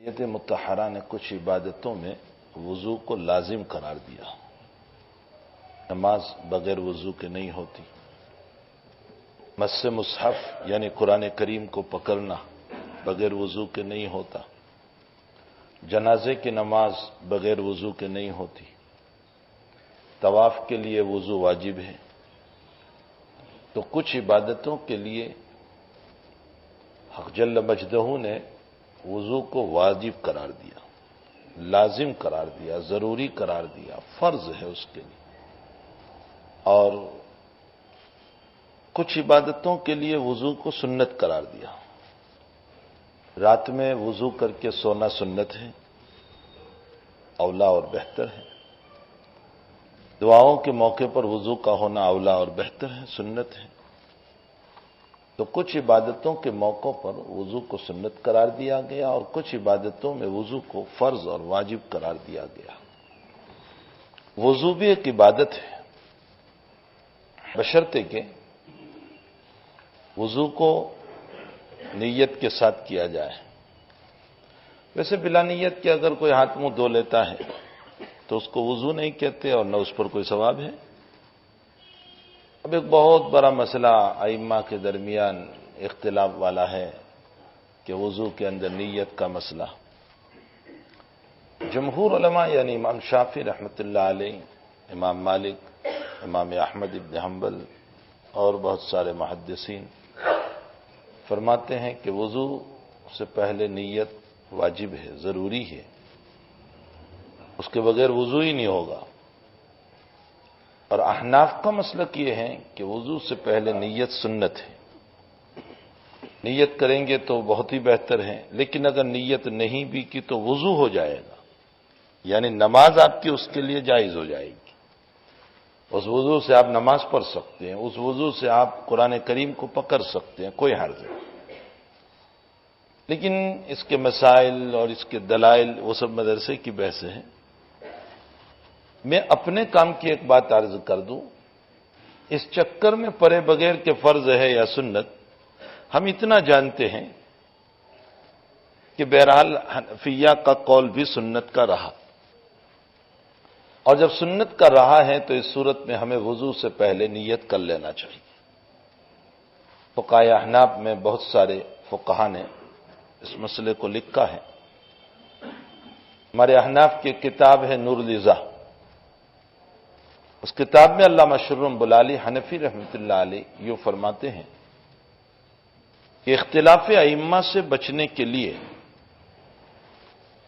شریعت مطہرہ نے کچھ عبادتوں میں وضو کو لازم قرار دیا۔ نماز بغیر وضو کے نہیں ہوتی، مس مصحف یعنی قرآن کریم کو پکڑنا بغیر وضو کے نہیں ہوتا، جنازے کی نماز بغیر وضو کے نہیں ہوتی، طواف کے لیے وضو واجب ہے۔ تو کچھ عبادتوں کے لیے حق جل مجدہ نے وضو کو واجب قرار دیا، لازم قرار دیا، ضروری قرار دیا، فرض ہے اس کے لیے۔ اور کچھ عبادتوں کے لیے وضو کو سنت قرار دیا۔ رات میں وضو کر کے سونا سنت ہے، اولا اور بہتر ہے۔ دعاؤں کے موقع پر وضو کا ہونا اولا اور بہتر ہے، سنت ہے۔ تو کچھ عبادتوں کے موقعوں پر وضو کو سنت قرار دیا گیا اور کچھ عبادتوں میں وضو کو فرض اور واجب قرار دیا گیا۔ وضو بھی ایک عبادت ہے، بشرطے کہ وضو کو نیت کے ساتھ کیا جائے۔ ویسے بلا نیت کے اگر کوئی ہاتھ منہ دھو لیتا ہے تو اس کو وضو نہیں کہتے اور نہ اس پر کوئی ثواب ہے۔ اب ایک بہت بڑا مسئلہ ائمہ کے درمیان اختلاف والا ہے کہ وضو کے اندر نیت کا مسئلہ۔ جمہور علماء یعنی امام شافعی رحمۃ اللہ علیہ، امام مالک، امام احمد بن حنبل اور بہت سارے محدثین فرماتے ہیں کہ وضو سے پہلے نیت واجب ہے، ضروری ہے، اس کے بغیر وضو ہی نہیں ہوگا۔ اور احناف کا مسلک یہ ہے کہ وضو سے پہلے نیت سنت ہے، نیت کریں گے تو بہت ہی بہتر ہے، لیکن اگر نیت نہیں بھی کی تو وضو ہو جائے گا، یعنی نماز آپ کی اس کے لیے جائز ہو جائے گی۔ اس وضو سے آپ نماز پڑھ سکتے ہیں، اس وضو سے آپ قرآن کریم کو پکڑ سکتے ہیں، کوئی حرج نہیں۔ لیکن اس کے مسائل اور اس کے دلائل وہ سب مدرسے کی بحث ہے۔ میں اپنے کام کی ایک بات عرض کر دوں، اس چکر میں پڑے بغیر کہ فرض ہے یا سنت، ہم اتنا جانتے ہیں کہ بہرحال حنفیہ کا قول بھی سنت کا رہا، اور جب سنت کا رہا ہے تو اس صورت میں ہمیں وضو سے پہلے نیت کر لینا چاہیے۔ فقہائے احناف میں بہت سارے فقہا نے اس مسئلے کو لکھا ہے۔ ہمارے احناف کی کتاب ہے نور الضا، اس کتاب میں علامہ شرم بلالی حنفی رحمۃ اللہ علیہ یوں فرماتے ہیں کہ اختلاف ائمہ سے بچنے کے لیے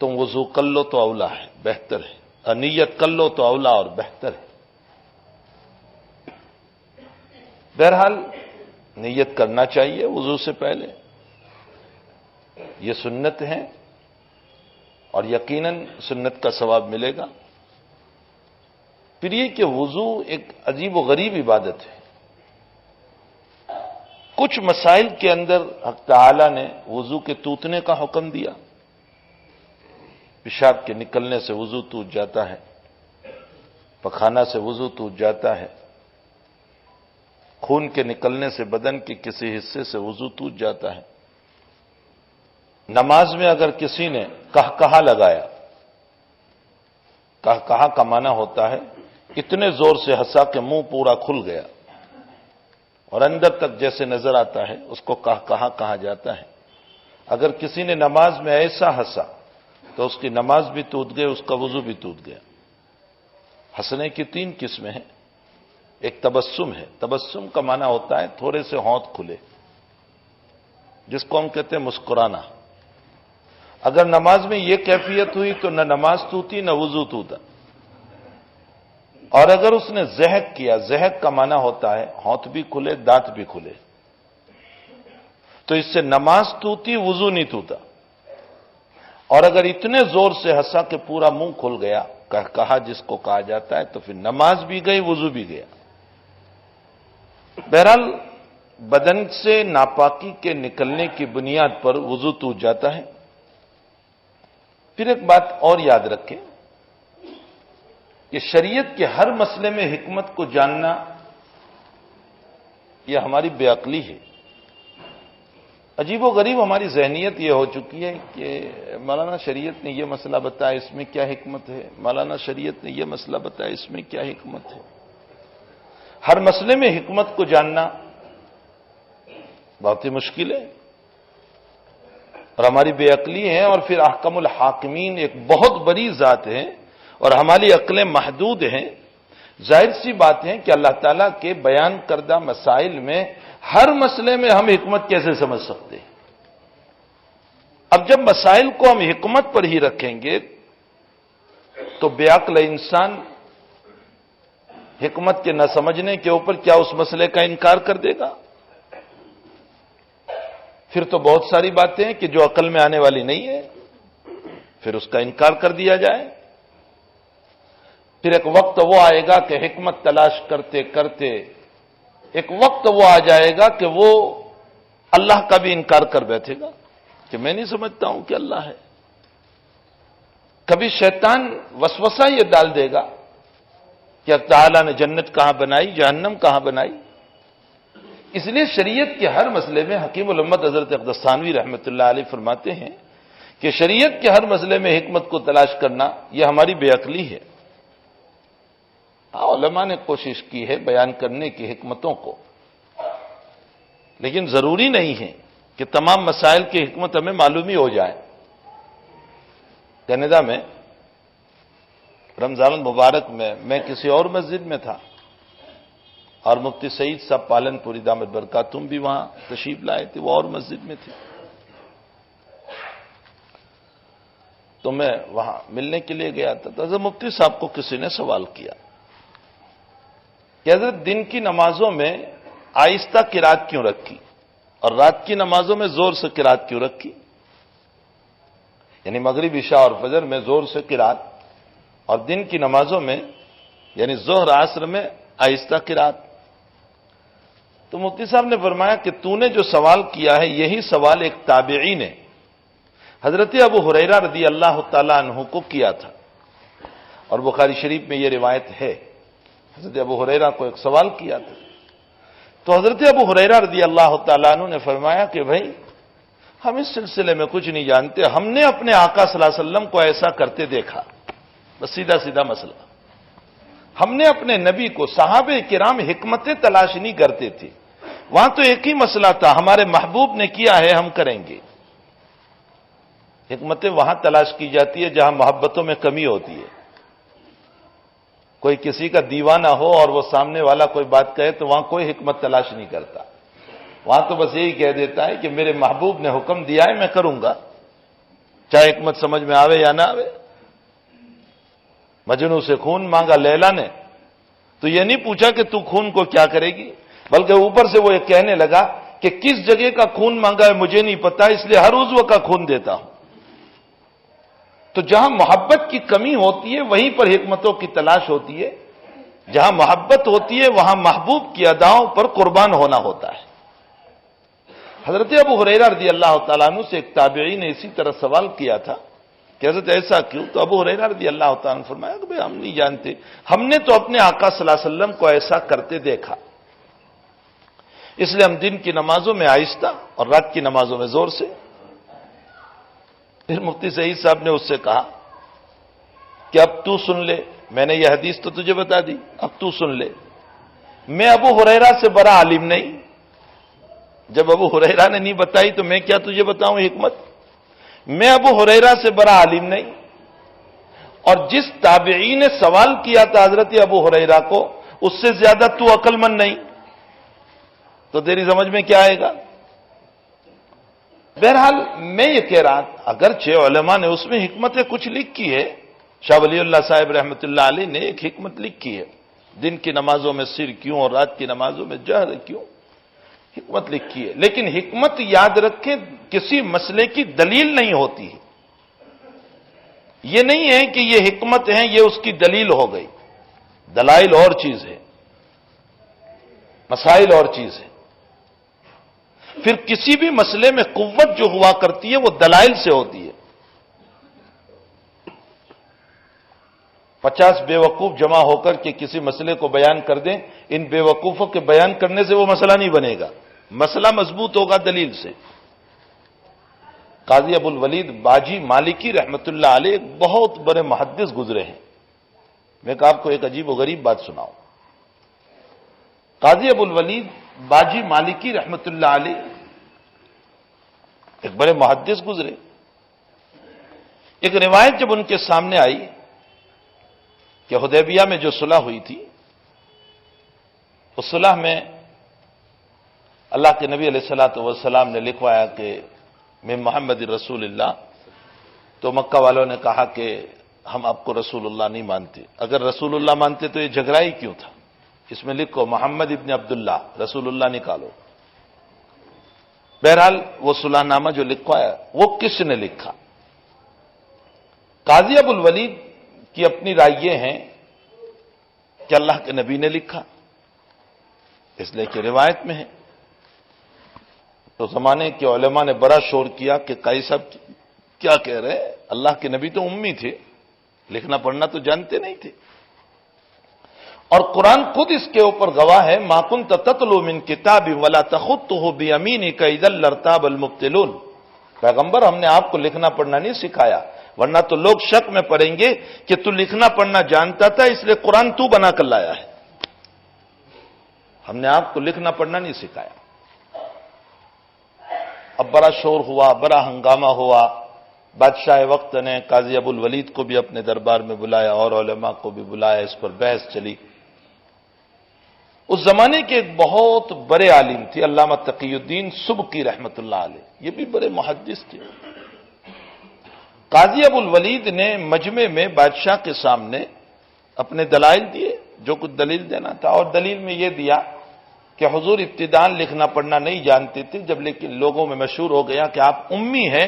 تم وضو کر لو تو اولا ہے، بہتر ہے، نیت کر لو تو اولا اور بہتر ہے۔ بہرحال نیت کرنا چاہیے وضو سے پہلے، یہ سنت ہے اور یقیناً سنت کا ثواب ملے گا۔ پھر یہ کہ وضو ایک عجیب و غریب عبادت ہے۔ کچھ مسائل کے اندر حق تعالی نے وضو کے ٹوٹنے کا حکم دیا، پیشاب کے نکلنے سے وضو ٹوٹ جاتا ہے، پخانہ سے وضو ٹوٹ جاتا ہے، خون کے نکلنے سے بدن کے کسی حصے سے وضو ٹوٹ جاتا ہے۔ نماز میں اگر کسی نے قہقہا لگایا، قہقہا کا معنی ہوتا ہے اتنے زور سے ہنسا کہ منہ پورا کھل گیا اور اندر تک جیسے نظر آتا ہے، اس کو قہقہا کہا جاتا ہے۔ اگر کسی نے نماز میں ایسا ہنسا تو اس کی نماز بھی ٹوٹ گئی، اس کا وضو بھی ٹوٹ گیا۔ ہنسنے کی 3 قسمیں ہیں۔ ایک تبسم ہے، تبسم کا معنی ہوتا ہے تھوڑے سے ہونٹ کھلے، جس کو ہم کہتے ہیں مسکرانا۔ اگر نماز میں یہ کیفیت ہوئی تو نہ نماز ٹوٹی نہ وضو ٹوٹا۔ اور اگر اس نے ضحک کیا، ضحک کا معنی ہوتا ہے ہونٹ بھی کھلے، دانت بھی کھلے، تو اس سے نماز ٹوٹی، وضو نہیں ٹوٹا۔ اور اگر اتنے زور سے ہنسا کہ پورا منہ کھل گیا، کہا جس کو کہا جاتا ہے، تو پھر نماز بھی گئی، وضو بھی گیا۔ بہرحال بدن سے ناپاکی کے نکلنے کی بنیاد پر وضو ٹوٹ جاتا ہے۔ پھر ایک بات اور یاد رکھیں کہ شریعت کے ہر مسئلے میں حکمت کو جاننا یہ ہماری بے عقلی ہے۔ عجیب و غریب ہماری ذہنیت یہ ہو چکی ہے کہ مولانا شریعت نے یہ مسئلہ بتایا، اس میں کیا حکمت ہے؟ مولانا شریعت نے یہ مسئلہ بتایا، اس میں کیا حکمت ہے؟ ہر مسئلے میں حکمت کو جاننا بہت ہی مشکل ہے، اور ہماری بے عقلی ہے، اور پھر احکم الحاکمین ایک بہت بڑی ذات ہے اور ہماری عقلیں محدود ہیں۔ ظاہر سی بات ہے کہ اللہ تعالیٰ کے بیان کردہ مسائل میں ہر مسئلے میں ہم حکمت کیسے سمجھ سکتے ہیں؟ اب جب مسائل کو ہم حکمت پر ہی رکھیں گے تو بے عقل انسان حکمت کے نہ سمجھنے کے اوپر کیا اس مسئلے کا انکار کر دے گا؟ پھر تو بہت ساری باتیں ہیں کہ جو عقل میں آنے والی نہیں ہے، پھر اس کا انکار کر دیا جائے۔ پھر ایک وقت وہ آئے گا کہ حکمت تلاش کرتے کرتے ایک وقت وہ آ جائے گا کہ وہ اللہ کا بھی انکار کر بیٹھے گا کہ میں نہیں سمجھتا ہوں کہ اللہ ہے۔ کبھی شیطان وسوسہ یہ ڈال دے گا کہ اللہ تعالیٰ نے جنت کہاں بنائی، جہنم کہاں بنائی۔ اس لیے شریعت کے ہر مسئلے میں حکیم الامت حضرت اقدس ثانوی رحمۃ اللہ علیہ فرماتے ہیں کہ شریعت کے ہر مسئلے میں حکمت کو تلاش کرنا یہ ہماری بے عقلی ہے۔ علماء نے کوشش کی ہے بیان کرنے کی حکمتوں کو، لیکن ضروری نہیں ہے کہ تمام مسائل کی حکمت ہمیں معلوم ہی ہو جائے۔ کینیڈا میں رمضان المبارک میں کسی اور مسجد میں تھا، اور مفتی سعید صاحب پالن پوری دامت برکاتہم بھی وہاں تشریف لائے تھے، وہ اور مسجد میں تھے۔ تو میں وہاں ملنے کے لیے گیا تھا، تو حضرت مفتی صاحب کو کسی نے سوال کیا کہ حضرت دن کی نمازوں میں آہستہ قرات کیوں رکھی اور رات کی نمازوں میں زور سے قرات کیوں رکھی؟ یعنی مغرب عشاء اور فجر میں زور سے قرات، اور دن کی نمازوں میں یعنی ظہر عصر میں آہستہ قرات۔ تو مفتی صاحب نے فرمایا کہ تو نے جو سوال کیا ہے یہی سوال ایک تابعی نے حضرت ابو ہریرہ رضی اللہ تعالی عنہ کو کیا تھا، اور بخاری شریف میں یہ روایت ہے۔ حضرت ابو ہریرہ کو ایک سوال کیا تھا، تو حضرت ابو ہریرہ رضی اللہ تعالیٰ عنہ نے فرمایا کہ بھائی ہم اس سلسلے میں کچھ نہیں جانتے، ہم نے اپنے آقا صلی اللہ علیہ وسلم کو ایسا کرتے دیکھا، بس سیدھا سیدھا مسئلہ۔ ہم نے اپنے نبی کو، صحابہ کرام حکمتیں تلاش نہیں کرتے تھے، وہاں تو ایک ہی مسئلہ تھا، ہمارے محبوب نے کیا ہے ہم کریں گے۔ حکمتیں وہاں تلاش کی جاتی ہے جہاں محبتوں میں کمی ہوتی ہے۔ کوئی کسی کا دیوانہ ہو اور وہ سامنے والا کوئی بات کہے تو وہاں کوئی حکمت تلاش نہیں کرتا، وہاں تو بس یہی کہہ دیتا ہے کہ میرے محبوب نے حکم دیا ہے میں کروں گا، چاہے حکمت سمجھ میں آوے یا نہ آوے۔ مجنوں سے خون مانگا لیلا نے تو یہ نہیں پوچھا کہ تو خون کو کیا کرے گی، بلکہ اوپر سے وہ یہ کہنے لگا کہ کس جگہ کا خون مانگا ہے مجھے نہیں پتا، اس لیے ہر عضو کا خون دیتا ہوں۔ تو جہاں محبت کی کمی ہوتی ہے وہیں پر حکمتوں کی تلاش ہوتی ہے، جہاں محبت ہوتی ہے وہاں محبوب کی اداؤں پر قربان ہونا ہوتا ہے۔ حضرت ابو ہریرہ رضی اللہ تعالیٰ عنہ سے ایک تابعی نے اسی طرح سوال کیا تھا کہ حضرت ایسا کیوں؟ تو ابو ہریرہ رضی اللہ تعالیٰ عنہ نے فرمایا کہ بھئی ہم نہیں جانتے، ہم نے تو اپنے آقا صلی اللہ علیہ وسلم کو ایسا کرتے دیکھا، اس لیے ہم دن کی نمازوں میں آہستہ اور رات کی نمازوں میں زور سے۔ پھر مفتی سعید صاحب نے اس سے کہا کہ اب تو سن لے، میں نے یہ حدیث تو تجھے بتا دی، اب تو سن لے، میں ابو ہریرہ سے بڑا عالم نہیں، جب ابو ہریرہ نے نہیں بتائی تو میں کیا تجھے بتاؤں حکمت؟ میں ابو ہریرہ سے بڑا عالم نہیں، اور جس تابعی نے سوال کیا تھا حضرت ابو ہریرہ کو اس سے زیادہ تو عقل مند نہیں، تو تیری سمجھ میں کیا آئے گا؟ بہرحال میں یہ کہہ رہا اگرچہ علماء نے اس میں حکمتیں کچھ لکھی ہے، شاہ ولی اللہ صاحب رحمۃ اللہ علیہ نے ایک حکمت لکھی ہے، دن کی نمازوں میں سر کیوں اور رات کی نمازوں میں جہر کیوں، حکمت لکھی ہے، لیکن حکمت یاد رکھیں کسی مسئلے کی دلیل نہیں ہوتی ہے، یہ نہیں ہے کہ یہ حکمت ہے یہ اس کی دلیل ہو گئی، دلائل اور چیز ہے، مسائل اور چیز ہے۔ پھر کسی بھی مسئلے میں قوت جو ہوا کرتی ہے وہ دلائل سے ہوتی ہے۔ 50 بے وقوف جمع ہو کر کے کسی مسئلے کو بیان کر دیں، ان بے وقوفوں کے بیان کرنے سے وہ مسئلہ نہیں بنے گا، مسئلہ مضبوط ہوگا دلیل سے۔ قاضی ابو الولید باجی مالکی رحمت اللہ علیہ ایک بہت بڑے محدث گزرے ہیں. میں آپ کو ایک عجیب و غریب بات سناؤں. قاضی ابو الولید باجی مالکی رحمت اللہ علیہ ایک بڑے محدث گزرے. ایک روایت جب ان کے سامنے آئی کہ حدیبیہ میں جو صلح ہوئی تھی، اس صلح میں اللہ کے نبی علیہ الصلوۃ والسلام نے لکھوایا کہ میں محمد رسول اللہ. تو مکہ والوں نے کہا کہ ہم آپ کو رسول اللہ نہیں مانتے. اگر رسول اللہ مانتے تو یہ جھگڑا ہی کیوں تھا؟ اس میں لکھو محمد ابن عبداللہ، رسول اللہ نکالو. بہرحال وہ صلح نامہ جو لکھوایا وہ کس نے لکھا؟ قاضی ابو الولید کی اپنی رائے یہ ہے کہ اللہ کے نبی نے لکھا، اس لیے کہ روایت میں ہے. تو زمانے کے علماء نے بڑا شور کیا کہ قاضی صاحب کیا کہہ رہے ہیں؟ اللہ کے نبی تو امی تھے، لکھنا پڑھنا تو جانتے نہیں تھے. اور قرآن خود اس کے اوپر گواہ ہے، ما کنت تتلو من کتاب ولا تخطه بیمینک اذا لارتاب المبطلون. پیغمبر ہم نے آپ کو لکھنا پڑھنا نہیں سکھایا، ورنہ تو لوگ شک میں پڑیں گے کہ تو لکھنا پڑھنا جانتا تھا اس لیے قرآن تو بنا کر لایا ہے. ہم نے آپ کو لکھنا پڑھنا نہیں سکھایا. اب بڑا شور ہوا، بڑا ہنگامہ ہوا. بادشاہ وقت نے قاضی ابو الولید کو بھی اپنے دربار میں بلایا اور علماء کو بھی بلایا. اس پر بحث چلی. اس زمانے کے ایک بہت بڑے عالم تھے علامہ تقی الدین سبکی رحمت اللہ علیہ، یہ بھی بڑے محدث تھے. قاضی ابو الولید نے مجمع میں بادشاہ کے سامنے اپنے دلائل دیے، جو کچھ دلیل دینا تھا. اور دلیل میں یہ دیا کہ حضور ابتداء لکھنا پڑھنا نہیں جانتے تھے، جب لیکن لوگوں میں مشہور ہو گیا کہ آپ امی ہیں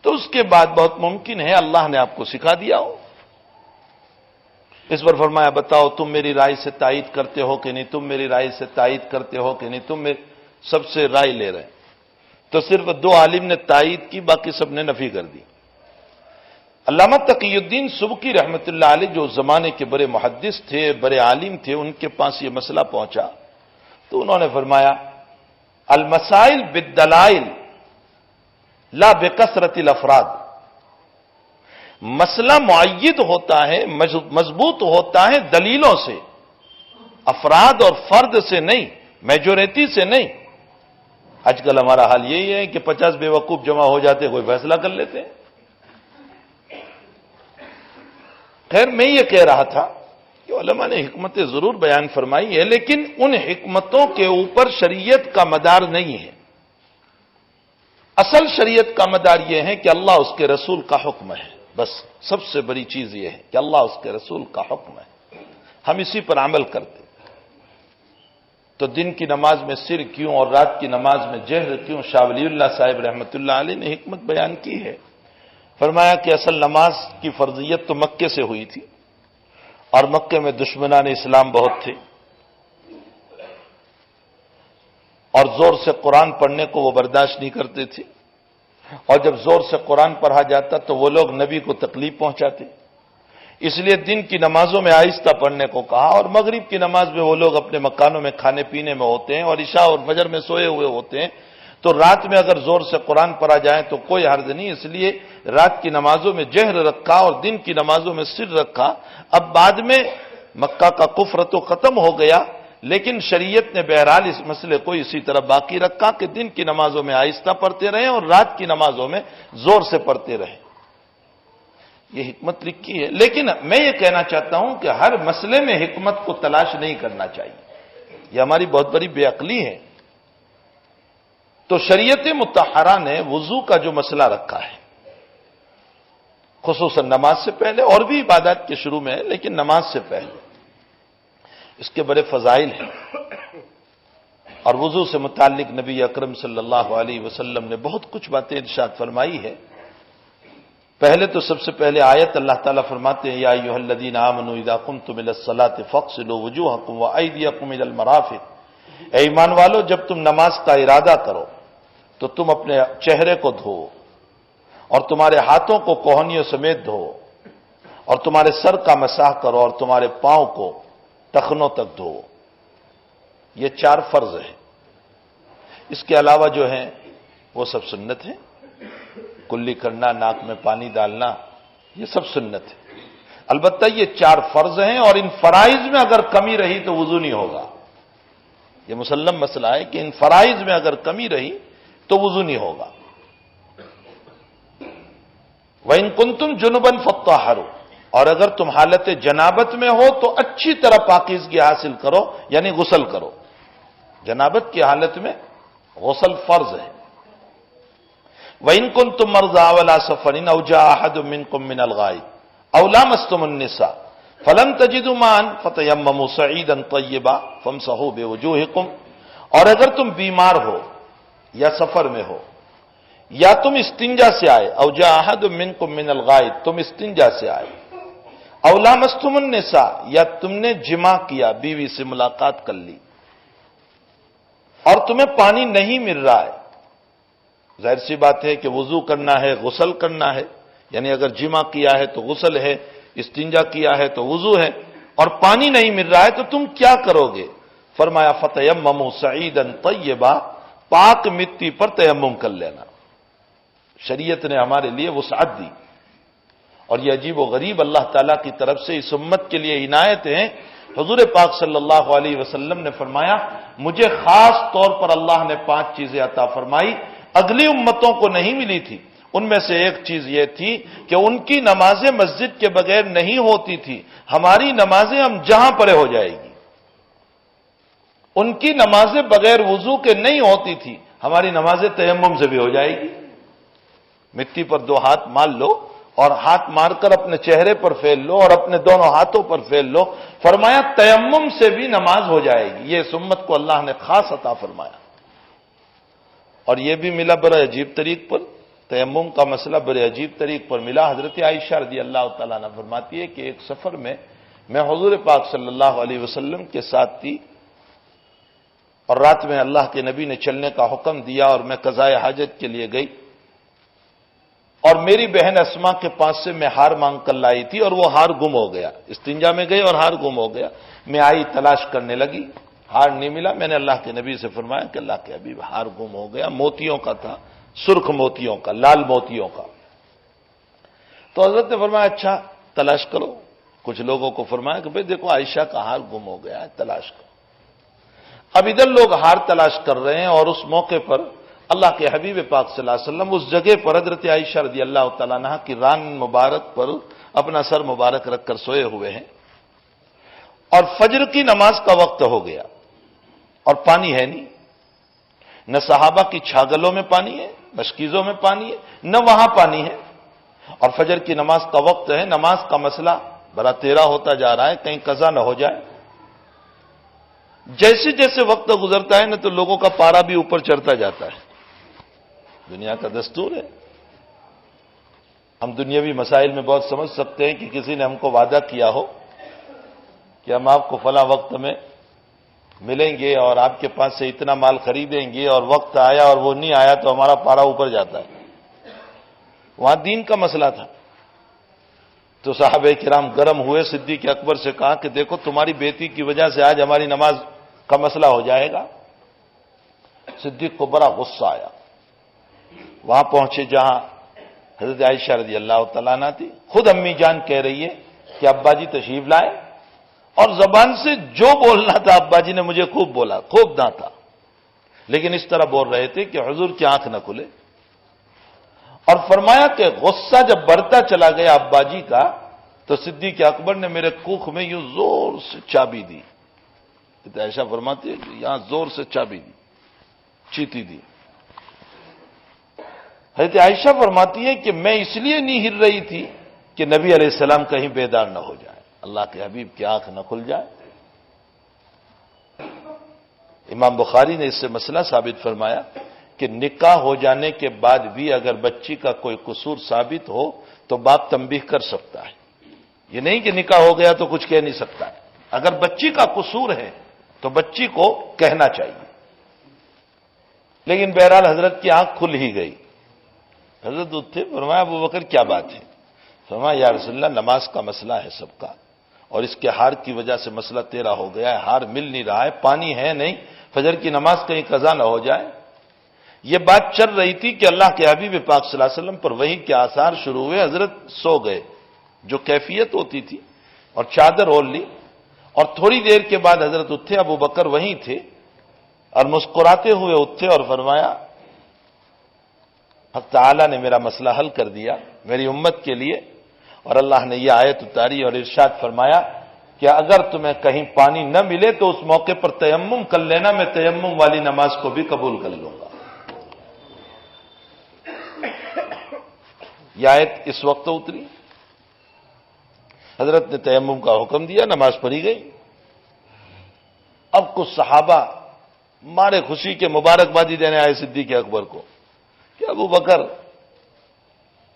تو اس کے بعد بہت ممکن ہے اللہ نے آپ کو سکھا دیا ہو. اس پر فرمایا بتاؤ تم میری رائے سے تائید کرتے ہو کہ نہیں، تم میری رائے سے تائید کرتے ہو کہ نہیں، تم سب سے رائے لے رہے ہیں. تو صرف دو عالم نے تائید کی، باقی سب نے نفی کر دی. علامہ تقی الدین سبکی رحمت اللہ علیہ جو زمانے کے بڑے محدث تھے، بڑے عالم تھے، ان کے پاس یہ مسئلہ پہنچا تو انہوں نے فرمایا المسائل بالدلائل لا بکثرت الافراد. مسئلہ معید ہوتا ہے، مضبوط ہوتا ہے دلیلوں سے، افراد اور فرد سے نہیں، میجورٹی سے نہیں. آج کل ہمارا حال یہی ہے کہ 50 بیوقوف جمع ہو جاتے کوئی فیصلہ کر لیتے ہیں. خیر میں یہ کہہ رہا تھا کہ علماء نے حکمتیں ضرور بیان فرمائی ہے، لیکن ان حکمتوں کے اوپر شریعت کا مدار نہیں ہے. اصل شریعت کا مدار یہ ہے کہ اللہ اس کے رسول کا حکم ہے. بس سب سے بڑی چیز یہ ہے کہ اللہ اس کے رسول کا حکم ہے، ہم اسی پر عمل کرتے. تو دن کی نماز میں سر کیوں اور رات کی نماز میں جہر کیوں؟ شاہ ولی اللہ صاحب رحمت اللہ علیہ نے حکمت بیان کی ہے. فرمایا کہ اصل نماز کی فرضیت تو مکے سے ہوئی تھی، اور مکے میں دشمنان اسلام بہت تھے، اور زور سے قرآن پڑھنے کو وہ برداشت نہیں کرتے تھے. اور جب زور سے قرآن پڑھا جاتا تو وہ لوگ نبی کو تکلیف پہنچاتے. اس لیے دن کی نمازوں میں آہستہ پڑھنے کو کہا، اور مغرب کی نماز میں وہ لوگ اپنے مکانوں میں کھانے پینے میں ہوتے ہیں اور عشاء اور فجر میں سوئے ہوئے ہوتے ہیں. تو رات میں اگر زور سے قرآن پڑھا جائے تو کوئی حرج نہیں، اس لیے رات کی نمازوں میں جہر رکھا اور دن کی نمازوں میں سر رکھا. اب بعد میں مکہ کا کفر تو ختم ہو گیا، لیکن شریعت نے بہرحال اس مسئلے کو اسی طرح باقی رکھا کہ دن کی نمازوں میں آہستہ پڑھتے رہیں اور رات کی نمازوں میں زور سے پڑھتے رہیں. یہ حکمت لکھی ہے. لیکن میں یہ کہنا چاہتا ہوں کہ ہر مسئلے میں حکمت کو تلاش نہیں کرنا چاہیے، یہ ہماری بہت بڑی بے عقلی ہے. تو شریعت مطہرہ نے وضو کا جو مسئلہ رکھا ہے، خصوصاً نماز سے پہلے، اور بھی عبادات کے شروع میں ہے لیکن نماز سے پہلے، اس کے بڑے فضائل ہیں. اور وضو سے متعلق نبی اکرم صلی اللہ علیہ وسلم نے بہت کچھ باتیں ارشاد فرمائی ہے. پہلے تو سب سے پہلے آیت اللہ تعالیٰ فرماتے ہیں یا ایھا الذین آمنوا اذا قمتم الی الصلاۃ فاغسلوا وجوہکم وایدیکم الی المرافق. اے ایمان والو، جب تم نماز کا ارادہ کرو تو تم اپنے چہرے کو دھو اور تمہارے ہاتھوں کو کوہنیوں سمیت دھو اور تمہارے سر کا مسح کرو اور تمہارے پاؤں کو ٹخنوں تک دھو. یہ 4 فرض ہیں. اس کے علاوہ جو ہیں وہ سب سنت ہیں. کلی کرنا، ناک میں پانی ڈالنا، یہ سب سنت ہے۔ البتہ یہ 4 فرض ہیں، اور ان فرائض میں اگر کمی رہی تو وضو نہیں ہوگا۔ یہ مسلم مسئلہ ہے کہ ان فرائض میں اگر کمی رہی تو وضو نہیں ہوگا۔ وَإِن كُنتُمْ جُنُبًا فَطَّهَّرُوا، اور اگر تم حالت جنابت میں ہو تو اچھی طرح پاکیزگی حاصل کرو، یعنی غسل کرو۔ جنابت کی حالت میں غسل فرض ہے۔ وَإِن كُنتُم مَّرْضَىٰ أَوْ عَلَىٰ سَفَرٍ أَوْ جَاءَ أَحَدٌ مِّنكُم مِّنَ الْغَائِطِ أَوْ لَامَسْتُمُ النِّسَاءَ فَلَمْ تَجِدُوا مَاءً فَتَيَمَّمُوا صَعِيدًا طَيِّبًا فَامْسَحُوا بِوُجُوهِكُمْ، اور اگر تم بیمار ہو یا سفر میں ہو یا تم استنجا سے آئے، او جاء احد منکم من الغائط، تم استنجا سے آئے، او لامستم النساء، یا تم نے جمع کیا، بیوی سے ملاقات کر لی اور تمہیں پانی نہیں مل رہا ہے، ظاہر سی بات ہے کہ وضو کرنا ہے، غسل کرنا ہے، یعنی اگر جمع کیا ہے تو غسل ہے، استنجا کیا ہے تو وضو ہے، اور پانی نہیں مل رہا ہے تو تم کیا کرو گے؟ فرمایا فتیمموا صعیدا طیبا، پاک مٹی پر تیمم کر لینا۔ شریعت نے ہمارے لیے وسعت دی، اور یہ عجیب و غریب اللہ تعالیٰ کی طرف سے اس امت کے لیے عنایت ہے۔ حضور پاک صلی اللہ علیہ وسلم نے فرمایا، مجھے خاص طور پر اللہ نے 5 چیزیں عطا فرمائی، اگلی امتوں کو نہیں ملی تھی۔ ان میں سے ایک چیز یہ تھی کہ ان کی نمازیں مسجد کے بغیر نہیں ہوتی تھی، ہماری نمازیں ہم جہاں پڑے ہو جائے گی۔ ان کی نمازیں بغیر وضو کے نہیں ہوتی تھی، ہماری نمازیں تیمم سے بھی ہو جائے گی۔ مٹی پر 2 ہاتھ مار لو، اور ہاتھ مار کر اپنے چہرے پر پھیل لو اور اپنے دونوں ہاتھوں پر پھیل لو، فرمایا تیمم سے بھی نماز ہو جائے گی۔ یہ اس امت کو اللہ نے خاص عطا فرمایا، اور یہ بھی ملا بڑے عجیب طریق پر، تیمم کا مسئلہ بڑے عجیب طریق پر ملا۔ حضرت عائشہ رضی اللہ تعالیٰ عنہ فرماتی ہے کہ ایک سفر میں حضور پاک صلی اللہ علیہ وسلم کے ساتھ تھی، اور رات میں اللہ کے نبی نے چلنے کا حکم دیا، اور میں قضاء حاجت کے لیے گئی، اور میری بہن اسما کے پاس سے میں ہار مانگ کر لائی تھی، اور وہ ہار گم ہو گیا۔ استنجا میں گئی اور ہار گم ہو گیا۔ میں آئی، تلاش کرنے لگی، ہار نہیں ملا۔ میں نے اللہ کے نبی سے فرمایا کہ اللہ کے حبیب، ہار گم ہو گیا، موتیوں کا تھا، سرخ موتیوں کا، لال موتیوں کا۔ تو حضرت نے فرمایا اچھا تلاش کرو۔ کچھ لوگوں کو فرمایا کہ بھئی دیکھو عائشہ کا ہار گم ہو گیا ہے، تلاش کرو۔ اب ادھر لوگ ہار تلاش کر رہے ہیں، اور اس موقع پر اللہ کے حبیب پاک صلی اللہ علیہ وسلم اس جگہ پر حضرت عائشہ رضی اللہ تعالیٰ عنہ کی ران مبارک پر اپنا سر مبارک رکھ کر سوئے ہوئے ہیں، اور فجر کی نماز کا وقت ہو گیا، اور پانی ہے نہیں، نہ صحابہ کی چھاگلوں میں پانی ہے، مشکیزوں میں پانی ہے، نہ وہاں پانی ہے، اور فجر کی نماز کا وقت ہے۔ نماز کا مسئلہ بڑا تیرا ہوتا جا رہا ہے، کہیں قضا نہ ہو جائے۔ جیسے جیسے وقت گزرتا ہے نا تو لوگوں کا پارا بھی اوپر چڑھتا جاتا ہے، دنیا کا دستور ہے۔ ہم دنیاوی مسائل میں بہت سمجھ سکتے ہیں کہ کسی نے ہم کو وعدہ کیا ہو کہ ہم آپ کو فلاں وقت میں ملیں گے اور آپ کے پاس سے اتنا مال خریدیں گے، اور وقت آیا اور وہ نہیں آیا تو ہمارا پارا اوپر جاتا ہے۔ وہاں دین کا مسئلہ تھا، تو صحابہ کرام گرم ہوئے، صدیق اکبر سے کہا کہ دیکھو تمہاری بیٹی کی وجہ سے آج ہماری نماز کا مسئلہ ہو جائے گا۔ صدیق کو بڑا غصہ آیا، وہاں پہنچے جہاں حضرت عائشہ رضی اللہ تعالیٰ عنہ تھی، خود امی جان کہہ رہی ہے کہ ابا جی تشریف لائے، اور زبان سے جو بولنا تھا ابا جی نے مجھے خوب بولا، خوب ڈانٹا، لیکن اس طرح بول رہے تھے کہ حضور کی آنکھ نہ کھلے۔ اور فرمایا کہ غصہ جب بڑھتا چلا گیا ابا جی کا، تو صدیق اکبر نے میرے کوکھ میں یوں زور سے چابی دی۔ عائشہ فرماتی ہے کہ یہاں زور سے چابی دی، چیتی دی۔ حضرت عائشہ فرماتی ہے کہ میں اس لیے نہیں ہل رہی تھی کہ نبی علیہ السلام کہیں بیدار نہ ہو جائے، اللہ کے حبیب کی آنکھ نہ کھل جائے۔ امام بخاری نے اس سے مسئلہ ثابت فرمایا کہ نکاح ہو جانے کے بعد بھی اگر بچی کا کوئی قصور ثابت ہو تو باپ تنبیہ کر سکتا ہے، یہ نہیں کہ نکاح ہو گیا تو کچھ کہہ نہیں سکتا ہے۔ اگر بچی کا قصور ہے تو بچی کو کہنا چاہیے، لیکن بہرحال حضرت کی آنکھ کھل ہی گئی۔ حضرت اٹھے، فرمایا ابو بکر کیا بات ہے؟ فرمایا یا رسول اللہ نماز کا مسئلہ ہے سب کا، اور اس کے ہار کی وجہ سے مسئلہ تیرا ہو گیا ہے، ہار مل نہیں رہا ہے، پانی ہے نہیں، فجر کی نماز کہیں قضا نہ ہو جائے۔ یہ بات چل رہی تھی کہ اللہ کے حبیب پاک صلی اللہ علیہ وسلم پر وحی کے آثار شروع ہوئے، حضرت سو گئے، جو کیفیت ہوتی تھی، اور چادر اوڑھ لی، اور تھوڑی دیر کے بعد حضرت اٹھے، ابو بکر وہیں تھے، اور مسکراتے ہوئے اٹھے اور فرمایا حق تعالیٰ نے میرا مسئلہ حل کر دیا میری امت کے لیے، اور اللہ نے یہ آیت اتاری اور ارشاد فرمایا کہ اگر تمہیں کہیں پانی نہ ملے تو اس موقع پر تیمم کر لینا، میں تیمم والی نماز کو بھی قبول کر لوں گا۔ یہ آیت اس وقت اتری، حضرت نے تیمم کا حکم دیا، نماز پڑھی گئی۔ اب کچھ صحابہ مارے خوشی کے مبارکبادی دینے آئے صدیق اکبر کو کہ ابو بکر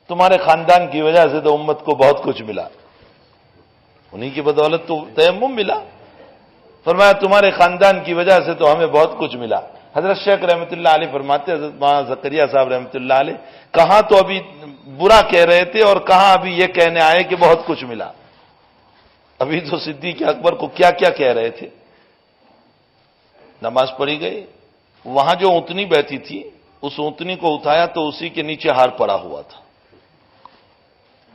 تمہارے خاندان کی وجہ سے تو امت کو بہت کچھ ملا، انہی کی بدولت تو تیمم ملا، فرمایا تمہارے خاندان کی وجہ سے تو ہمیں بہت کچھ ملا۔ حضرت شیخ رحمۃ اللہ علیہ فرماتے، حضرت مولانا زکریا صاحب رحمۃ اللہ علیہ کہاں تو ابھی برا کہہ رہے تھے اور کہاں ابھی یہ کہنے آئے کہ بہت کچھ ملا، ابھی تو صدیق اکبر کو کیا کیا کہہ رہے تھے۔ نماز پڑھی گئی، وہاں جو اونٹنی بیٹھی تھی اس اونٹنی کو اٹھایا تو اسی کے نیچے ہار پڑا ہوا تھا۔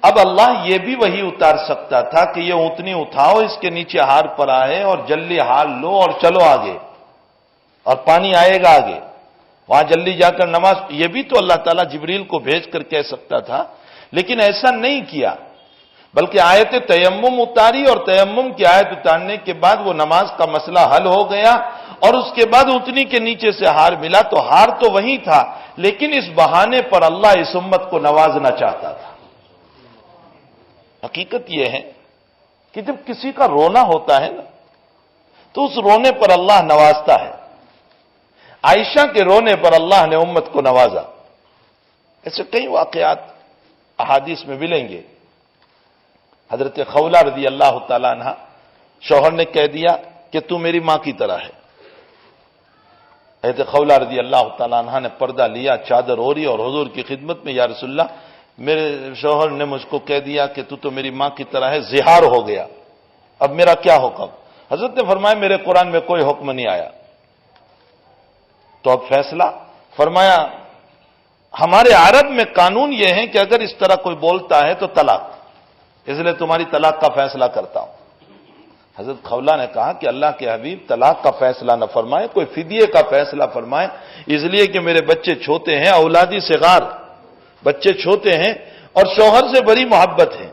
اب اللہ یہ بھی وہی اتار سکتا تھا کہ یہ اونٹنی اٹھاؤ، اس کے نیچے ہار پڑا ہے اور جلدی ہار لو اور چلو آگے، اور پانی آئے گا آگے، وہاں جلدی جا کر نماز، یہ بھی تو اللہ تعالیٰ جبریل کو بھیج کر کہہ سکتا تھا، لیکن ایسا نہیں کیا، بلکہ آیت تیمم اتاری، اور تیمم کی آیت اتارنے کے بعد وہ نماز کا مسئلہ حل ہو گیا، اور اس کے بعد اونٹنی کے نیچے سے ہار ملا، تو ہار تو وہی تھا، لیکن اس بہانے پر اللہ اس امت کو نوازنا چاہتا تھا۔ حقیقت یہ ہے کہ جب کسی کا رونا ہوتا ہے نا تو اس رونے پر اللہ نوازتا ہے۔ عائشہ کے رونے پر اللہ نے امت کو نوازا۔ ایسے کئی واقعات احادیث میں ملیں گے۔ حضرت خولہ رضی اللہ تعالیٰ عنہ، شوہر نے کہہ دیا کہ تو میری ماں کی طرح ہے۔ حضرت خولہ رضی اللہ تعالیٰ عنہ نے پردہ لیا، چادر اوڑھی، اور حضور کی خدمت میں، یا رسول اللہ میرے شوہر نے مجھ کو کہہ دیا کہ تو میری ماں کی طرح ہے، زہار ہو گیا، اب میرا کیا حکم؟ حضرت نے فرمایا میرے قرآن میں کوئی حکم نہیں آیا، تو اب فیصلہ؟ فرمایا ہمارے عرب میں قانون یہ ہے کہ اگر اس طرح کوئی بولتا ہے تو طلاق، اس لیے تمہاری طلاق کا فیصلہ کرتا ہوں۔ حضرت خولہ نے کہا کہ اللہ کے حبیب طلاق کا فیصلہ نہ فرمائے، کوئی فدیے کا فیصلہ فرمائے، اس لیے کہ میرے بچے چھوٹے ہیں، اولادی صغار، بچے چھوٹے ہیں اور شوہر سے بڑی محبت ہے،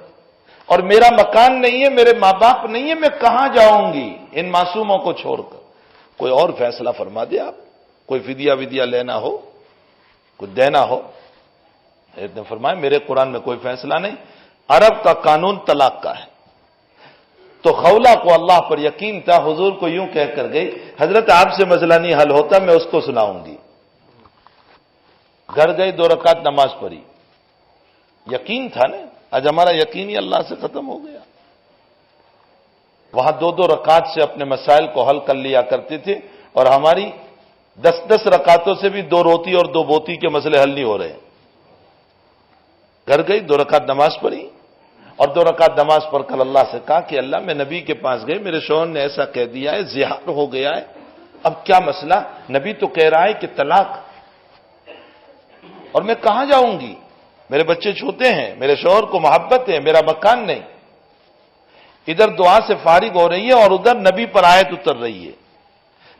اور میرا مکان نہیں ہے، میرے ماں باپ نہیں ہے، میں کہاں جاؤں گی ان معصوموں کو چھوڑ کر؟ کوئی اور فیصلہ فرما دے آپ، کوئی فدیہ ودیہ لینا ہو، کچھ دینا ہو۔ نے فرمایا میرے قرآن میں کوئی فیصلہ نہیں، عرب کا قانون طلاق کا ہے۔ تو خولہ کو اللہ پر یقین تھا، حضور کو یوں کہہ کر گئی، حضرت آپ سے مسئلہ نہیں حل ہوتا، میں اس کو سناؤں گی۔ گھر گئی، 2 رکعت نماز پڑھی، یقین تھا نا، آج ہمارا یقین ہی اللہ سے ختم ہو گیا۔ وہاں 2 رکعت سے اپنے مسائل کو حل کر لیا کرتے تھے، اور ہماری 10 رکعتوں سے بھی 2 روٹی اور 2 بوتی کے مسئلے حل نہیں ہو رہے۔ گھر گئی، 2 رکعت نماز پڑھی، اور 2 رکعت نماز پڑھ کر اللہ سے کہا کہ اللہ میں نبی کے پاس گئی، میرے شوہر نے ایسا کہہ دیا ہے، زہار ہو گیا ہے، اب کیا مسئلہ؟ نبی تو کہہ رہا ہے کہ طلاق، اور میں کہاں جاؤں گی؟ میرے بچے چھوٹے ہیں، میرے شوہر کو محبت ہے، میرا مکان نہیں۔ ادھر دعا سے فارغ ہو رہی ہے اور ادھر نبی پر آیت اتر رہی ہے،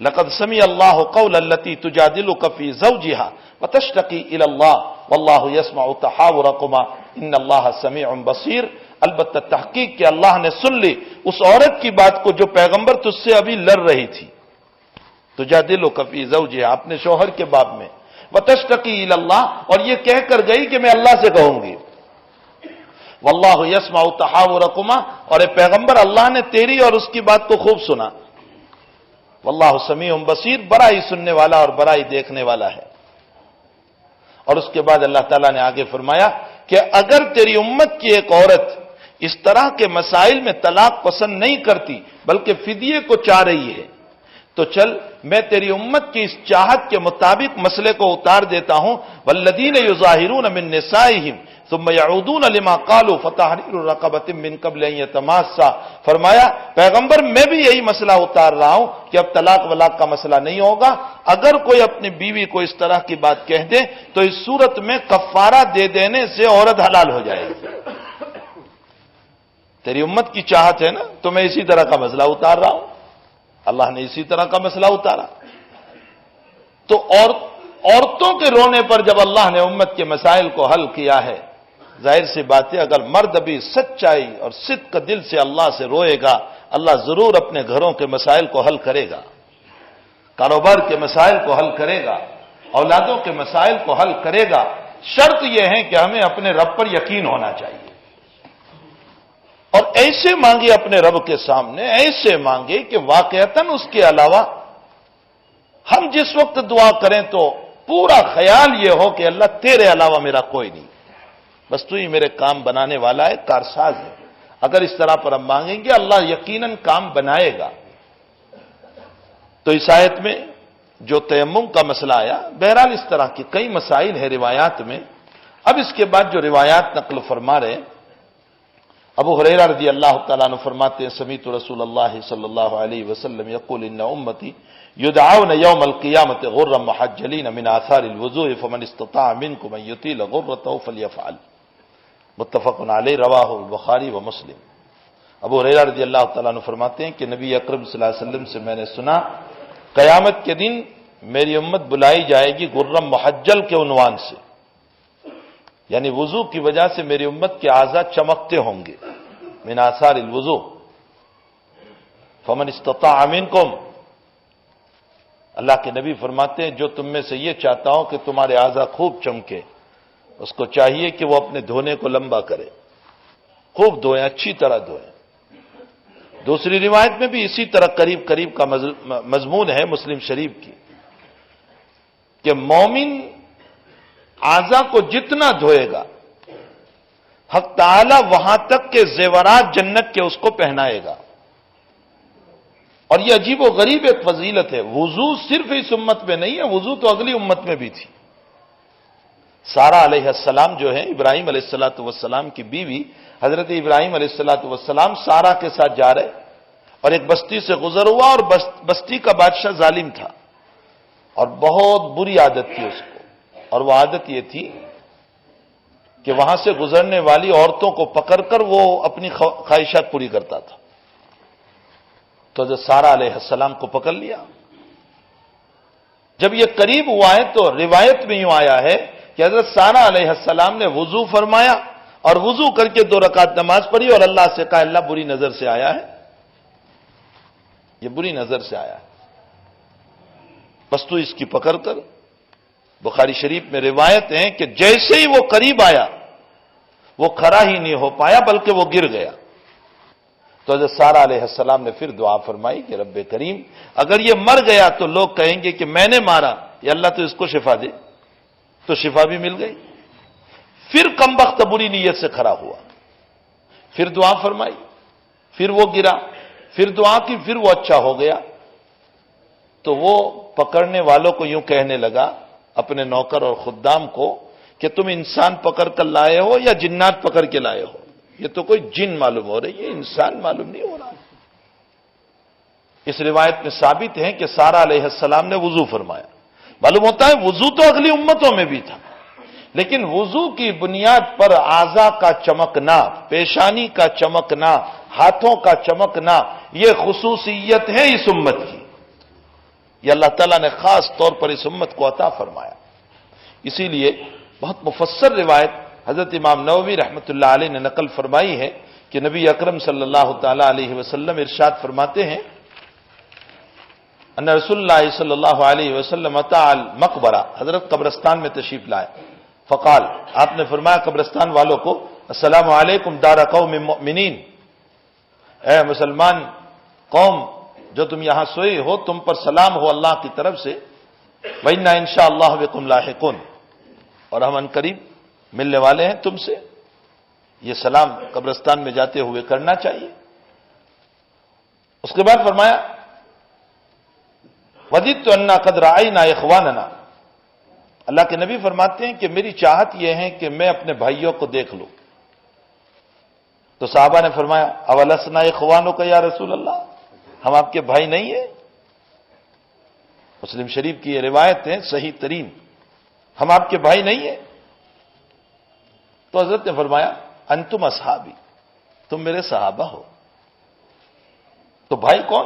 لقد سمع اللہ قول التي تجادلك في زوجها وتشتكي الى الله والله يسمع تحاوركما ان الله سميع بصير۔ البتہ تحقیق کہ اللہ نے سن لی اس عورت کی بات کو جو پیغمبر تجھ سے ابھی لڑ رہی تھی، تجادلك في زوجها، اپنے شوہر کے باب میں، وتشتكي الى الله، اور یہ کہہ کر گئی کہ میں اللہ سے کہوں گی، واللہ يسمع تحاوركما، اور اے پیغمبر اللہ نے تیری اور اس کی بات کو خوب سنا، واللہ سمیع بصیر، بڑا ہی سننے والا اور بڑا ہی دیکھنے والا ہے۔ اور اس کے بعد اللہ تعالیٰ نے آگے فرمایا کہ اگر تیری امت کی ایک عورت اس طرح کے مسائل میں طلاق پسند نہیں کرتی بلکہ فدیے کو چاہ رہی ہے تو چل میں تیری امت کی اس چاہت کے مطابق مسئلے کو اتار دیتا ہوں، والذین یظاہرون من نسائہم ثم يعودون لما قالوا فتحرير رقبة من قبل ان يتماسا، فرمایا پیغمبر میں بھی یہی مسئلہ اتار رہا ہوں کہ اب طلاق ولاق کا مسئلہ نہیں ہوگا. اگر کوئی اپنی بیوی کو اس طرح کی بات کہہ دے تو اس صورت میں کفارہ دے دینے سے عورت حلال ہو جائے گی. تیری امت کی چاہت ہے نا، تو میں اسی طرح کا مسئلہ اتار رہا ہوں. اللہ نے اسی طرح کا مسئلہ اتارا. تو عورتوں کے رونے پر جب اللہ نے امت کے مسائل کو حل کیا ہے، ظاہر سی بات ہے اگر مرد بھی سچائی اور صدق کا دل سے اللہ سے روئے گا، اللہ ضرور اپنے گھروں کے مسائل کو حل کرے گا، کاروبار کے مسائل کو حل کرے گا، اولادوں کے مسائل کو حل کرے گا. شرط یہ ہے کہ ہمیں اپنے رب پر یقین ہونا چاہیے، اور ایسے مانگے اپنے رب کے سامنے، ایسے مانگے کہ واقعتاً اس کے علاوہ ہم جس وقت دعا کریں تو پورا خیال یہ ہو کہ اللہ تیرے علاوہ میرا کوئی نہیں، بس تو ہی میرے کام بنانے والا ہے، کارساز ہے. اگر اس طرح پر ہم مانگیں گے اللہ یقیناً کام بنائے گا. تو اس آیت میں جو تیمم کا مسئلہ آیا، بہرحال اس طرح کی کئی مسائل ہیں روایات میں. اب اس کے بعد جو روایات نقل فرما رہے ہیں، ابو ہریرہ رضی اللہ تعالیٰ عنہ فرماتے ہیں سمیعت رسول اللہ صلی اللہ علیہ وسلم یقول ان امتی یدعون یوم القیامت غرا محجلین من آثار الوضوء فمن استطاع منکم ان یطیل غرته فلیفعل. متفق علیہ، رواہ البخاری و مسلم. ابو ہریرہ رضی اللہ تعالیٰ عنہ فرماتے ہیں کہ نبی اکرم صلی اللہ علیہ وسلم سے میں نے سنا قیامت کے دن میری امت بلائی جائے گی غرم محجل کے عنوان سے، یعنی وضو کی وجہ سے میری امت کے اعضاء چمکتے ہوں گے. من آثار الوضو فمن استطاع منکم، اللہ کے نبی فرماتے ہیں جو تم میں سے یہ چاہتا ہوں کہ تمہارے اعضاء خوب چمکے، اس کو چاہیے کہ وہ اپنے دھونے کو لمبا کرے، خوب دھوئیں، اچھی طرح دھوئیں. دوسری روایت میں بھی اسی طرح قریب قریب کا مضمون ہے مسلم شریف کی کہ مومن اعضاء کو جتنا دھوئے گا حق تعالی وہاں تک کہ زیورات جنت کے اس کو پہنائے گا. اور یہ عجیب و غریب ایک فضیلت ہے. وضو صرف اس امت میں نہیں ہے، وضو تو اگلی امت میں بھی تھی. سارہ علیہ السلام جو ہے ابراہیم علیہ الصلوۃ والسلام کی بیوی، حضرت ابراہیم علیہ الصلوۃ والسلام سارہ کے ساتھ جا رہے اور ایک بستی سے گزر ہوا، اور بستی کا بادشاہ ظالم تھا اور بہت بری عادت تھی اس کو. اور وہ عادت یہ تھی کہ وہاں سے گزرنے والی عورتوں کو پکڑ کر وہ اپنی خواہشات پوری کرتا تھا. تو حضرت سارہ علیہ السلام کو پکڑ لیا. جب یہ قریب ہوا ہے تو روایت میں یوں آیا ہے کہ حضرت سارہ علیہ السلام نے وضو فرمایا اور وضو کر کے 2 رکعت نماز پڑھی اور اللہ سے کہا اللہ بری نظر سے آیا ہے، یہ بری نظر سے آیا ہے، بس تو اس کی پکڑ کر. بخاری شریف میں روایت ہے کہ جیسے ہی وہ قریب آیا وہ کھڑا ہی نہیں ہو پایا بلکہ وہ گر گیا. تو حضرت سارہ علیہ السلام نے پھر دعا فرمائی کہ رب کریم اگر یہ مر گیا تو لوگ کہیں گے کہ میں نے مارا، یا اللہ تو اس کو شفا دے. تو شفا بھی مل گئی. پھر کمبخت بری نیت سے کھڑا ہوا، پھر دعا فرمائی، پھر وہ گرا، پھر دعا کی، پھر وہ اچھا ہو گیا. تو وہ پکڑنے والوں کو یوں کہنے لگا اپنے نوکر اور خدام کو کہ تم انسان پکڑ کر لائے ہو یا جنات پکڑ کے لائے ہو؟ یہ تو کوئی جن معلوم ہو رہی ہے، انسان معلوم نہیں ہو رہا. اس روایت میں ثابت ہے کہ سارہ علیہ السلام نے وضو فرمایا. معلوم ہوتا ہے وضو تو اگلی امتوں میں بھی تھا، لیکن وضو کی بنیاد پر اعضاء کا چمکنا، پیشانی کا چمکنا، ہاتھوں کا چمکنا، یہ خصوصیت ہے اس امت کی. یہ اللہ تعالیٰ نے خاص طور پر اس امت کو عطا فرمایا. اسی لیے بہت مفصل روایت حضرت امام نووی رحمۃ اللہ علیہ نے نقل فرمائی ہے کہ نبی اکرم صلی اللہ تعالی علیہ وسلم ارشاد فرماتے ہیں ان رسول اللہ صلی اللہ علیہ وسلم اتى المقبرہ، حضرت قبرستان میں تشریف لائے. فقال، آپ نے فرمایا قبرستان والوں کو السلام علیکم دار قوم مؤمنین، اے مسلمان قوم جو تم یہاں سوئے ہو تم پر سلام ہو اللہ کی طرف سے. وَإِنَّا إِنْ شَاءَ اللَّهُ بِكُمْ لَاحِقُونَ، اور ہم ان قریب ملنے والے ہیں تم سے. یہ سلام قبرستان میں جاتے ہوئے کرنا چاہیے. اس کے بعد فرمایا وَدِدْتُ أَنَّا قَدْ رَأَيْنَا إِخْوَانَنَا، اللہ کے نبی فرماتے ہیں کہ میری چاہت یہ ہے کہ میں اپنے بھائیوں کو دیکھ لوں. تو صحابہ نے فرمایا اولسنا اخوانوں کا یا رسول اللہ، ہم آپ کے بھائی نہیں ہیں؟ مسلم شریف کی یہ روایت ہے صحیح ترین، ہم آپ کے بھائی نہیں ہیں؟ تو حضرت نے فرمایا انتم اصحابی، تم میرے صحابہ ہو. تو بھائی کون؟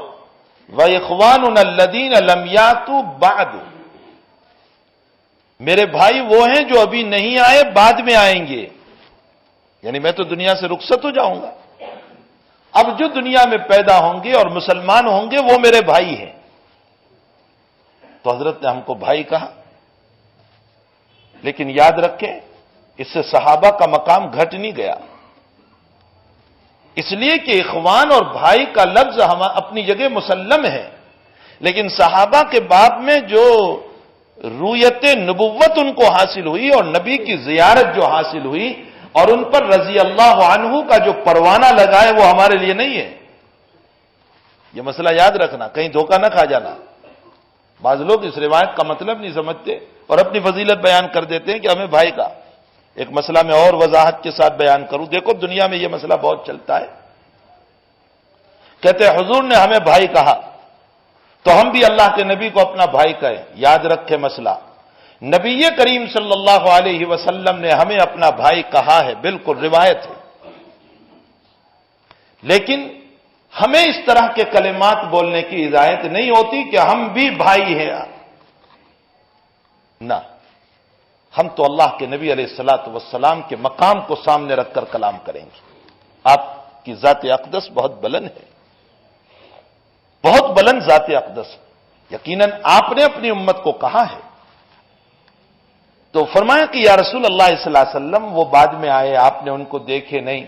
وَإِخْوَانُنَا الَّذِينَ لَمْ يَأْتُوا بَعْدُ، میرے بھائی وہ ہیں جو ابھی نہیں آئے، بعد میں آئیں گے. یعنی میں تو دنیا سے رخصت ہو جاؤں گا، اب جو دنیا میں پیدا ہوں گے اور مسلمان ہوں گے وہ میرے بھائی ہیں. تو حضرت نے ہم کو بھائی کہا. لیکن یاد رکھیں اس سے صحابہ کا مقام گھٹ نہیں گیا، اس لیے کہ اخوان اور بھائی کا لفظ ہم اپنی جگہ مسلم ہے، لیکن صحابہ کے باب میں جو رویت نبوت ان کو حاصل ہوئی اور نبی کی زیارت جو حاصل ہوئی اور ان پر رضی اللہ عنہ کا جو پروانہ لگائے وہ ہمارے لیے نہیں ہے. یہ مسئلہ یاد رکھنا، کہیں دھوکہ نہ کھا جانا. بعض لوگ اس روایت کا مطلب نہیں سمجھتے اور اپنی فضیلت بیان کر دیتے ہیں کہ ہمیں بھائی کا. ایک مسئلہ میں اور وضاحت کے ساتھ بیان کروں. دیکھو دنیا میں یہ مسئلہ بہت چلتا ہے. کہتے ہیں حضور نے ہمیں بھائی کہا تو ہم بھی اللہ کے نبی کو اپنا بھائی کہیں. یاد رکھے مسئلہ، نبی کریم صلی اللہ علیہ وسلم نے ہمیں اپنا بھائی کہا ہے، بالکل روایت ہے. لیکن ہمیں اس طرح کے کلمات بولنے کی اجازت نہیں ہوتی کہ ہم بھی بھائی ہیں. نہ، ہم تو اللہ کے نبی علیہ الصلوۃ والسلام کے مقام کو سامنے رکھ کر کلام کریں گے. آپ کی ذات اقدس بہت بلند ہے، بہت بلند ذات اقدس. یقیناً آپ نے اپنی امت کو کہا ہے. تو فرمایا کہ یا رسول اللہ صلی اللہ علیہ وسلم وہ بعد میں آئے، آپ نے ان کو دیکھے نہیں،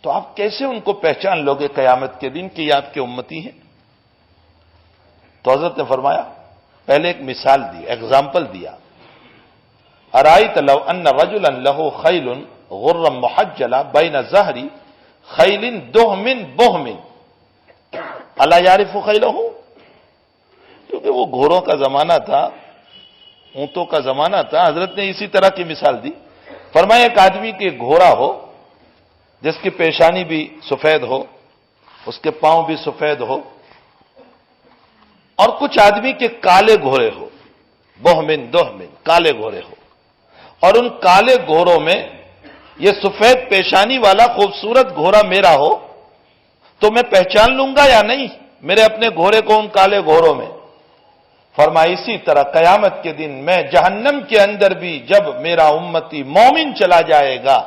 تو آپ کیسے ان کو پہچان لوگے قیامت کے دن کہ یہ آپ کے امتی ہیں؟ تو حضرت نے فرمایا، پہلے ایک مثال دی، ایگزامپل دیا. ارائیت لو ان رجلا له خیل غر محجلہ بین ظہری خیل دہم بہم الا یعرف خیلہ. کیونکہ وہ گھوڑوں کا زمانہ تھا، اونٹوں کا زمانہ تھا. حضرت نے اسی طرح کی مثال دی. فرمایا ایک آدمی کے گھوڑا ہو جس کی پیشانی بھی سفید ہو، اس کے پاؤں بھی سفید ہو، اور کچھ آدمی کے کالے گھوڑے ہو، بہمن دہمن، کالے گھوڑے ہو، اور ان کالے گھوڑوں میں یہ سفید پیشانی والا خوبصورت گھوڑا میرا ہو تو میں پہچان لوں گا یا نہیں میرے اپنے گھوڑے کو ان کالے گھوڑوں میں؟ فرمایا اسی طرح قیامت کے دن میں جہنم کے اندر بھی جب میرا امتی مومن چلا جائے گا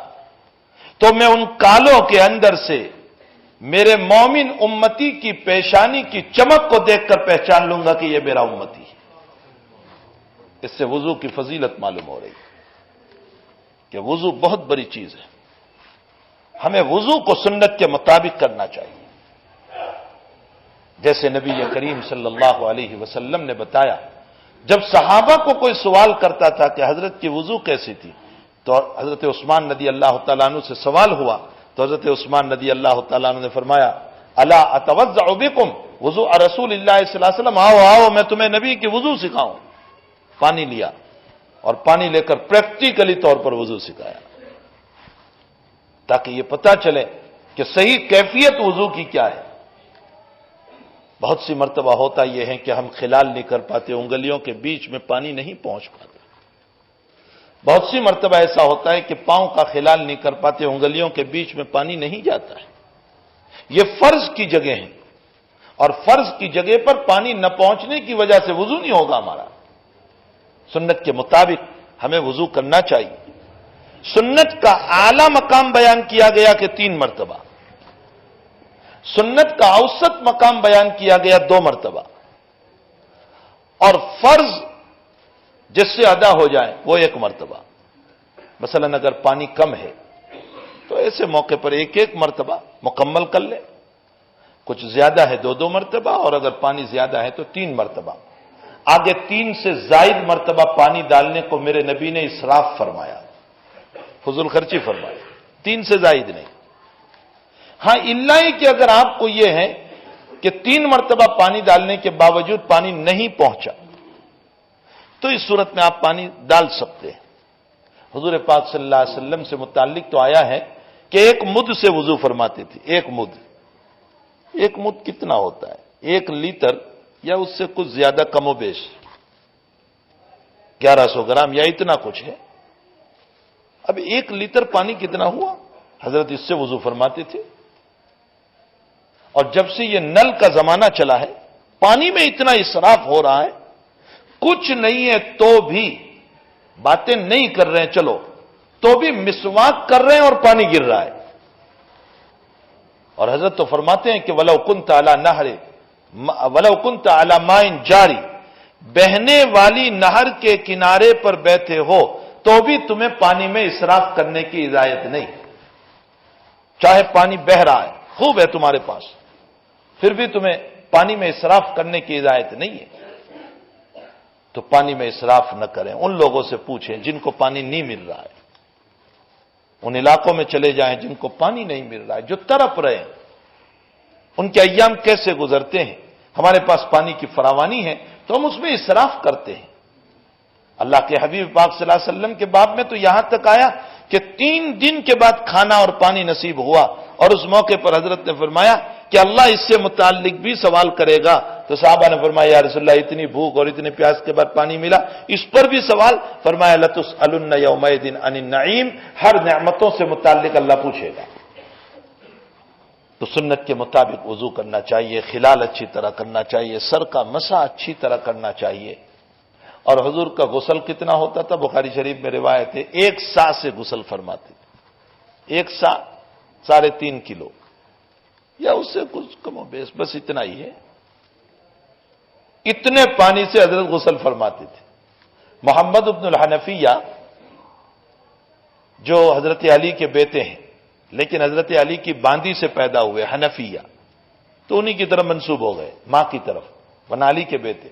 تو میں ان کالوں کے اندر سے میرے مومن امتی کی پیشانی کی چمک کو دیکھ کر پہچان لوں گا کہ یہ میرا امتی ہے. اس سے وضو کی فضیلت معلوم ہو رہی ہے کہ وضو بہت بڑی چیز ہے. ہمیں وضو کو سنت کے مطابق کرنا چاہیے. جیسے نبی کریم صلی اللہ علیہ وسلم نے بتایا، جب صحابہ کو کوئی سوال کرتا تھا کہ حضرت کی وضو کیسی تھی، تو حضرت عثمان رضی اللہ تعالیٰ عنہ سے سوال ہوا تو حضرت عثمان رضی اللہ تعالیٰ عنہ نے فرمایا الا اتوضع بکم وضوء رسول اللہ صلی اللہ علیہ وسلم، آؤ میں تمہیں نبی کی وضو سکھاؤں. پانی لیا اور پانی لے کر پریکٹیکلی طور پر وضو سکھایا تاکہ یہ پتہ چلے کہ صحیح کیفیت وضو کی کیا ہے. بہت سی مرتبہ ہوتا یہ ہے کہ ہم خلال نہیں کر پاتے، انگلیوں کے بیچ میں پانی نہیں پہنچ پاتا. بہت سی مرتبہ ایسا ہوتا ہے کہ پاؤں کا خلال نہیں کر پاتے، انگلیوں کے بیچ میں پانی نہیں جاتا ہے. یہ فرض کی جگہ ہے اور فرض کی جگہ پر پانی نہ پہنچنے کی وجہ سے وضو نہیں ہوگا ہمارا. سنت کے مطابق ہمیں وضو کرنا چاہیے. سنت کا اعلی مقام بیان کیا گیا کہ 3 مرتبہ، سنت کا اوسط مقام بیان کیا گیا 2 مرتبہ، اور فرض جس سے ادا ہو جائے وہ 1 مرتبہ. مثلا اگر پانی کم ہے تو ایسے موقع پر 1 مرتبہ مکمل کر لے. کچھ زیادہ ہے 2 مرتبہ، اور اگر پانی زیادہ ہے تو 3 مرتبہ. آگے 3 سے زائد مرتبہ پانی ڈالنے کو میرے نبی نے اسراف فرمایا، فضول خرچی فرمایا. 3 سے زائد نہیں. ہاں الا ہی کہ اگر آپ کو یہ ہے کہ 3 مرتبہ پانی ڈالنے کے باوجود پانی نہیں پہنچا تو اس صورت میں آپ پانی ڈال سکتے ہیں۔ حضور پاک صلی اللہ علیہ وسلم سے متعلق تو آیا ہے کہ ایک مد سے وضو فرماتے تھے۔ ایک مد کتنا ہوتا ہے؟ 1 لیٹر یا اس سے کچھ زیادہ کم و بیش، 1100 گرام یا اتنا کچھ ہے۔ اب 1 لیٹر پانی کتنا ہوا؟ حضرت اس سے وضو فرماتے تھے۔ اور جب سے یہ نل کا زمانہ چلا ہے، پانی میں اتنا اسراف ہو رہا ہے، کچھ نہیں ہے تو بھی باتیں نہیں کر رہے ہیں، چلو تو بھی مسواک کر رہے ہیں اور پانی گر رہا ہے۔ اور حضرت تو فرماتے ہیں کہ وَلَوْ كُنْتَ عَلَى نَهْرٍ وَلَوْ كُنْتَ عَلَى مَاءٍ جاری، بہنے والی نہر کے کنارے پر بیٹھے ہو تو بھی تمہیں پانی میں اسراف کرنے کی اجازت نہیں۔ چاہے پانی بہہ رہا ہے، خوب ہے تمہارے پاس، پھر بھی تمہیں پانی میں اسراف کرنے کی اجازت نہیں ہے۔ تو پانی میں اسراف نہ کریں۔ ان لوگوں سے پوچھیں جن کو پانی نہیں مل رہا ہے، ان علاقوں میں چلے جائیں جن کو پانی نہیں مل رہا ہے، جو تڑپ رہے ہیں، ان کے ایام کیسے گزرتے ہیں۔ ہمارے پاس پانی کی فراوانی ہے تو ہم اس میں اسراف کرتے ہیں۔ اللہ کے حبیب پاک صلی اللہ علیہ وسلم کے باب میں تو یہاں تک آیا کہ 3 دن کے بعد کھانا اور پانی نصیب ہوا، اور اس موقع پر حضرت نے فرمایا کہ اللہ اس سے متعلق بھی سوال کرے گا۔ تو صحابہ نے فرمایا یا رسول اللہ، اتنی بھوک اور اتنے پیاس کے بعد پانی ملا، اس پر بھی سوال؟ فرمایا لَتُسْأَلُنَّ يَوْمَئِذٍ عَنِ النَّعِيمِ، ہر نعمتوں سے متعلق اللہ پوچھے گا۔ تو سنت کے مطابق وضو کرنا چاہیے، خلال اچھی طرح کرنا چاہیے، سر کا مسح اچھی طرح کرنا چاہیے۔ اور حضور کا غسل کتنا ہوتا تھا؟ بخاری شریف میں روایت ہے 1 سا سے غسل فرماتے تھے۔ 1 سا 3.5 کلو یا اس سے کچھ کم و بیش، بس اتنا ہی ہے۔ اتنے پانی سے حضرت غسل فرماتے تھے۔ محمد بن الحنفیہ جو حضرت علی کے بیٹے ہیں لیکن حضرت علی کی باندی سے پیدا ہوئے، حنفیہ، تو انہی کی طرف منسوب ہو گئے، ماں کی طرف، ورنہ علی کے بیٹے۔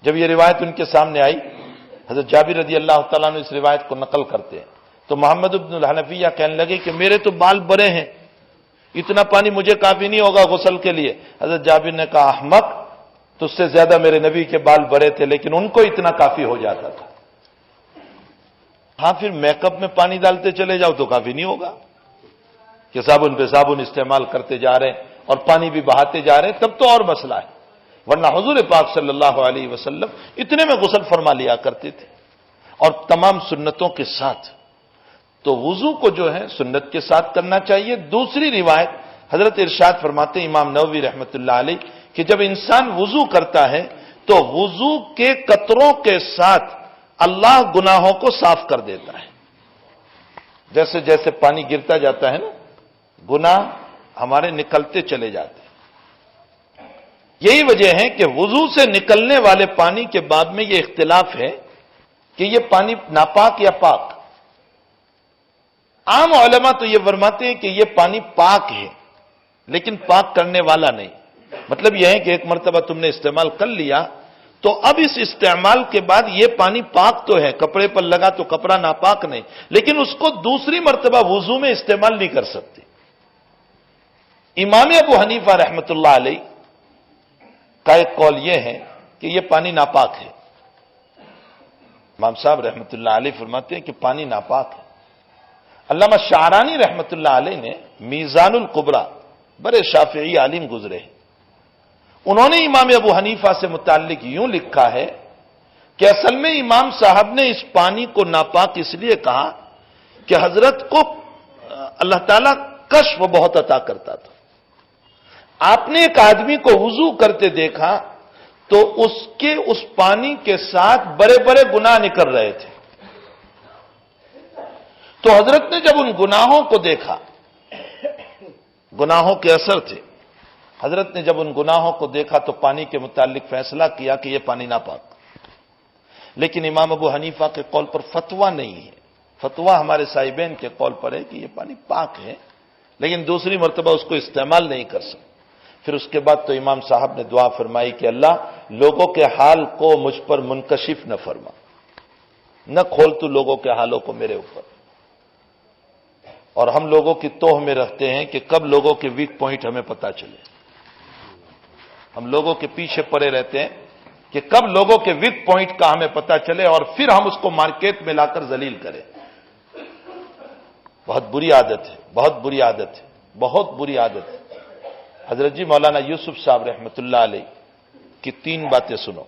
جب یہ روایت ان کے سامنے آئی، حضرت جابر رضی اللہ تعالیٰ نے اس روایت کو نقل کرتے ہیں، تو محمد بن الحنفیہ کہنے لگے کہ میرے تو بال بڑے ہیں، اتنا پانی مجھے کافی نہیں ہوگا غسل کے لیے۔ حضرت جابر نے کہا احمق، تجھ سے زیادہ میرے نبی کے بال بڑے تھے لیکن ان کو اتنا کافی ہو جاتا تھا۔ ہاں پھر میک اپ میں پانی ڈالتے چلے جاؤ تو کافی نہیں ہوگا، کہ صابن پہ صابن استعمال کرتے جا رہے ہیں اور پانی بھی بہاتے جا رہے ہیں، تب تو اور مسئلہ ہے۔ ورنہ حضور پاک صلی اللہ علیہ وسلم اتنے میں غسل فرما لیا کرتے تھے، اور تمام سنتوں کے ساتھ۔ تو وضو کو جو ہے سنت کے ساتھ کرنا چاہیے۔ دوسری روایت حضرت ارشاد فرماتے ہیں امام نووی رحمۃ اللہ علیہ کہ جب انسان وضو کرتا ہے تو وضو کے قطروں کے ساتھ اللہ گناہوں کو صاف کر دیتا ہے۔ جیسے جیسے پانی گرتا جاتا ہے نا، گناہ ہمارے نکلتے چلے جاتے ہیں۔ یہی وجہ ہے کہ وضو سے نکلنے والے پانی کے بعد میں یہ اختلاف ہے کہ یہ پانی ناپاک یا پاک۔ عام علماء تو یہ فرماتے ہیں کہ یہ پانی پاک ہے لیکن پاک کرنے والا نہیں۔ مطلب یہ ہے کہ ایک مرتبہ تم نے استعمال کر لیا تو اب اس استعمال کے بعد یہ پانی پاک تو ہے، کپڑے پر لگا تو کپڑا ناپاک نہیں، لیکن اس کو دوسری مرتبہ وضو میں استعمال نہیں کر سکتے۔ امام ابو حنیفہ رحمۃ اللہ علیہ کا ایک قول یہ ہے کہ یہ پانی ناپاک ہے۔ امام صاحب رحمۃ اللہ علیہ فرماتے ہیں کہ پانی ناپاک ہے۔ علامہ شعرانی رحمۃ اللہ علیہ نے میزان الکبریٰ، بڑے شافعی عالم گزرے ہیں، انہوں نے امام ابو حنیفہ سے متعلق یوں لکھا ہے کہ اصل میں امام صاحب نے اس پانی کو ناپاک اس لیے کہا کہ حضرت کو اللہ تعالیٰ کشف بہت عطا کرتا تھا۔ آپ نے ایک آدمی کو وضو کرتے دیکھا تو اس پانی کے ساتھ بڑے بڑے گناہ نکل رہے تھے۔ تو حضرت نے جب ان گناہوں کو دیکھا، گناہوں کے اثر تھے، حضرت نے جب ان گناہوں کو دیکھا تو پانی کے متعلق فیصلہ کیا کہ یہ پانی ناپاک۔ لیکن امام ابو حنیفہ کے قول پر فتویٰ نہیں ہے، فتویٰ ہمارے صاحبین کے قول پر ہے کہ یہ پانی پاک ہے، لیکن دوسری مرتبہ اس کو استعمال نہیں کر سکتے۔ پھر اس کے بعد تو امام صاحب نے دعا فرمائی کہ اللہ لوگوں کے حال کو مجھ پر منکشف نہ فرما، نہ کھول تو لوگوں کے حالوں کو میرے اوپر۔ اور ہم لوگوں کی توہ میں رہتے ہیں کہ کب لوگوں کے ویک پوائنٹ ہمیں پتہ چلے، ہم لوگوں کے پیچھے پڑے رہتے ہیں کہ کب لوگوں کے ویک پوائنٹ کا ہمیں پتہ چلے اور پھر ہم اس کو مارکیٹ میں لا کر ذلیل کریں. بہت بری عادت ہے، بہت بری عادت ہے، بہت بری عادت ہے. حضرت جی مولانا یوسف صاحب رحمۃ اللہ علیہ کی 3 باتیں سنو،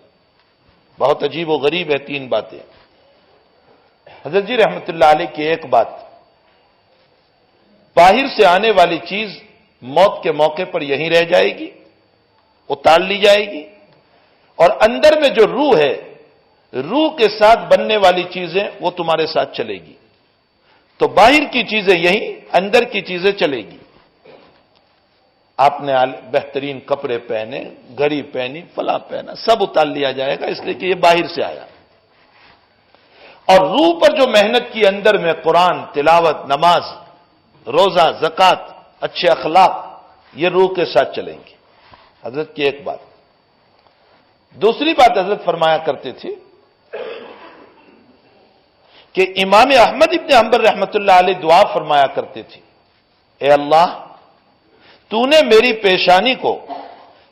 بہت عجیب و غریب ہے 3 باتیں. حضرت جی رحمۃ اللہ علیہ کی ایک بات، باہر سے آنے والی چیز موت کے موقع پر یہیں رہ جائے گی، اتار لی جائے گی، اور اندر میں جو روح ہے، روح کے ساتھ بننے والی چیزیں وہ تمہارے ساتھ چلے گی. تو باہر کی چیزیں یہیں، اندر کی چیزیں چلے گی. آپ نے بہترین کپڑے پہنے، گھڑی پہنی، فلاں پہنا، سب اتار لیا جائے گا، اس لیے کہ یہ باہر سے آیا. اور روح پر جو محنت کی اندر میں قرآن، تلاوت، نماز، روزہ، زکوٰۃ، اچھے اخلاق، یہ روح کے ساتھ چلیں گے. حضرت کی ایک بات. دوسری بات حضرت فرمایا کرتے تھے کہ امام احمد ابن حنبل رحمۃ اللہ علیہ دعا فرمایا کرتے تھے، اے اللہ تو نے میری پیشانی کو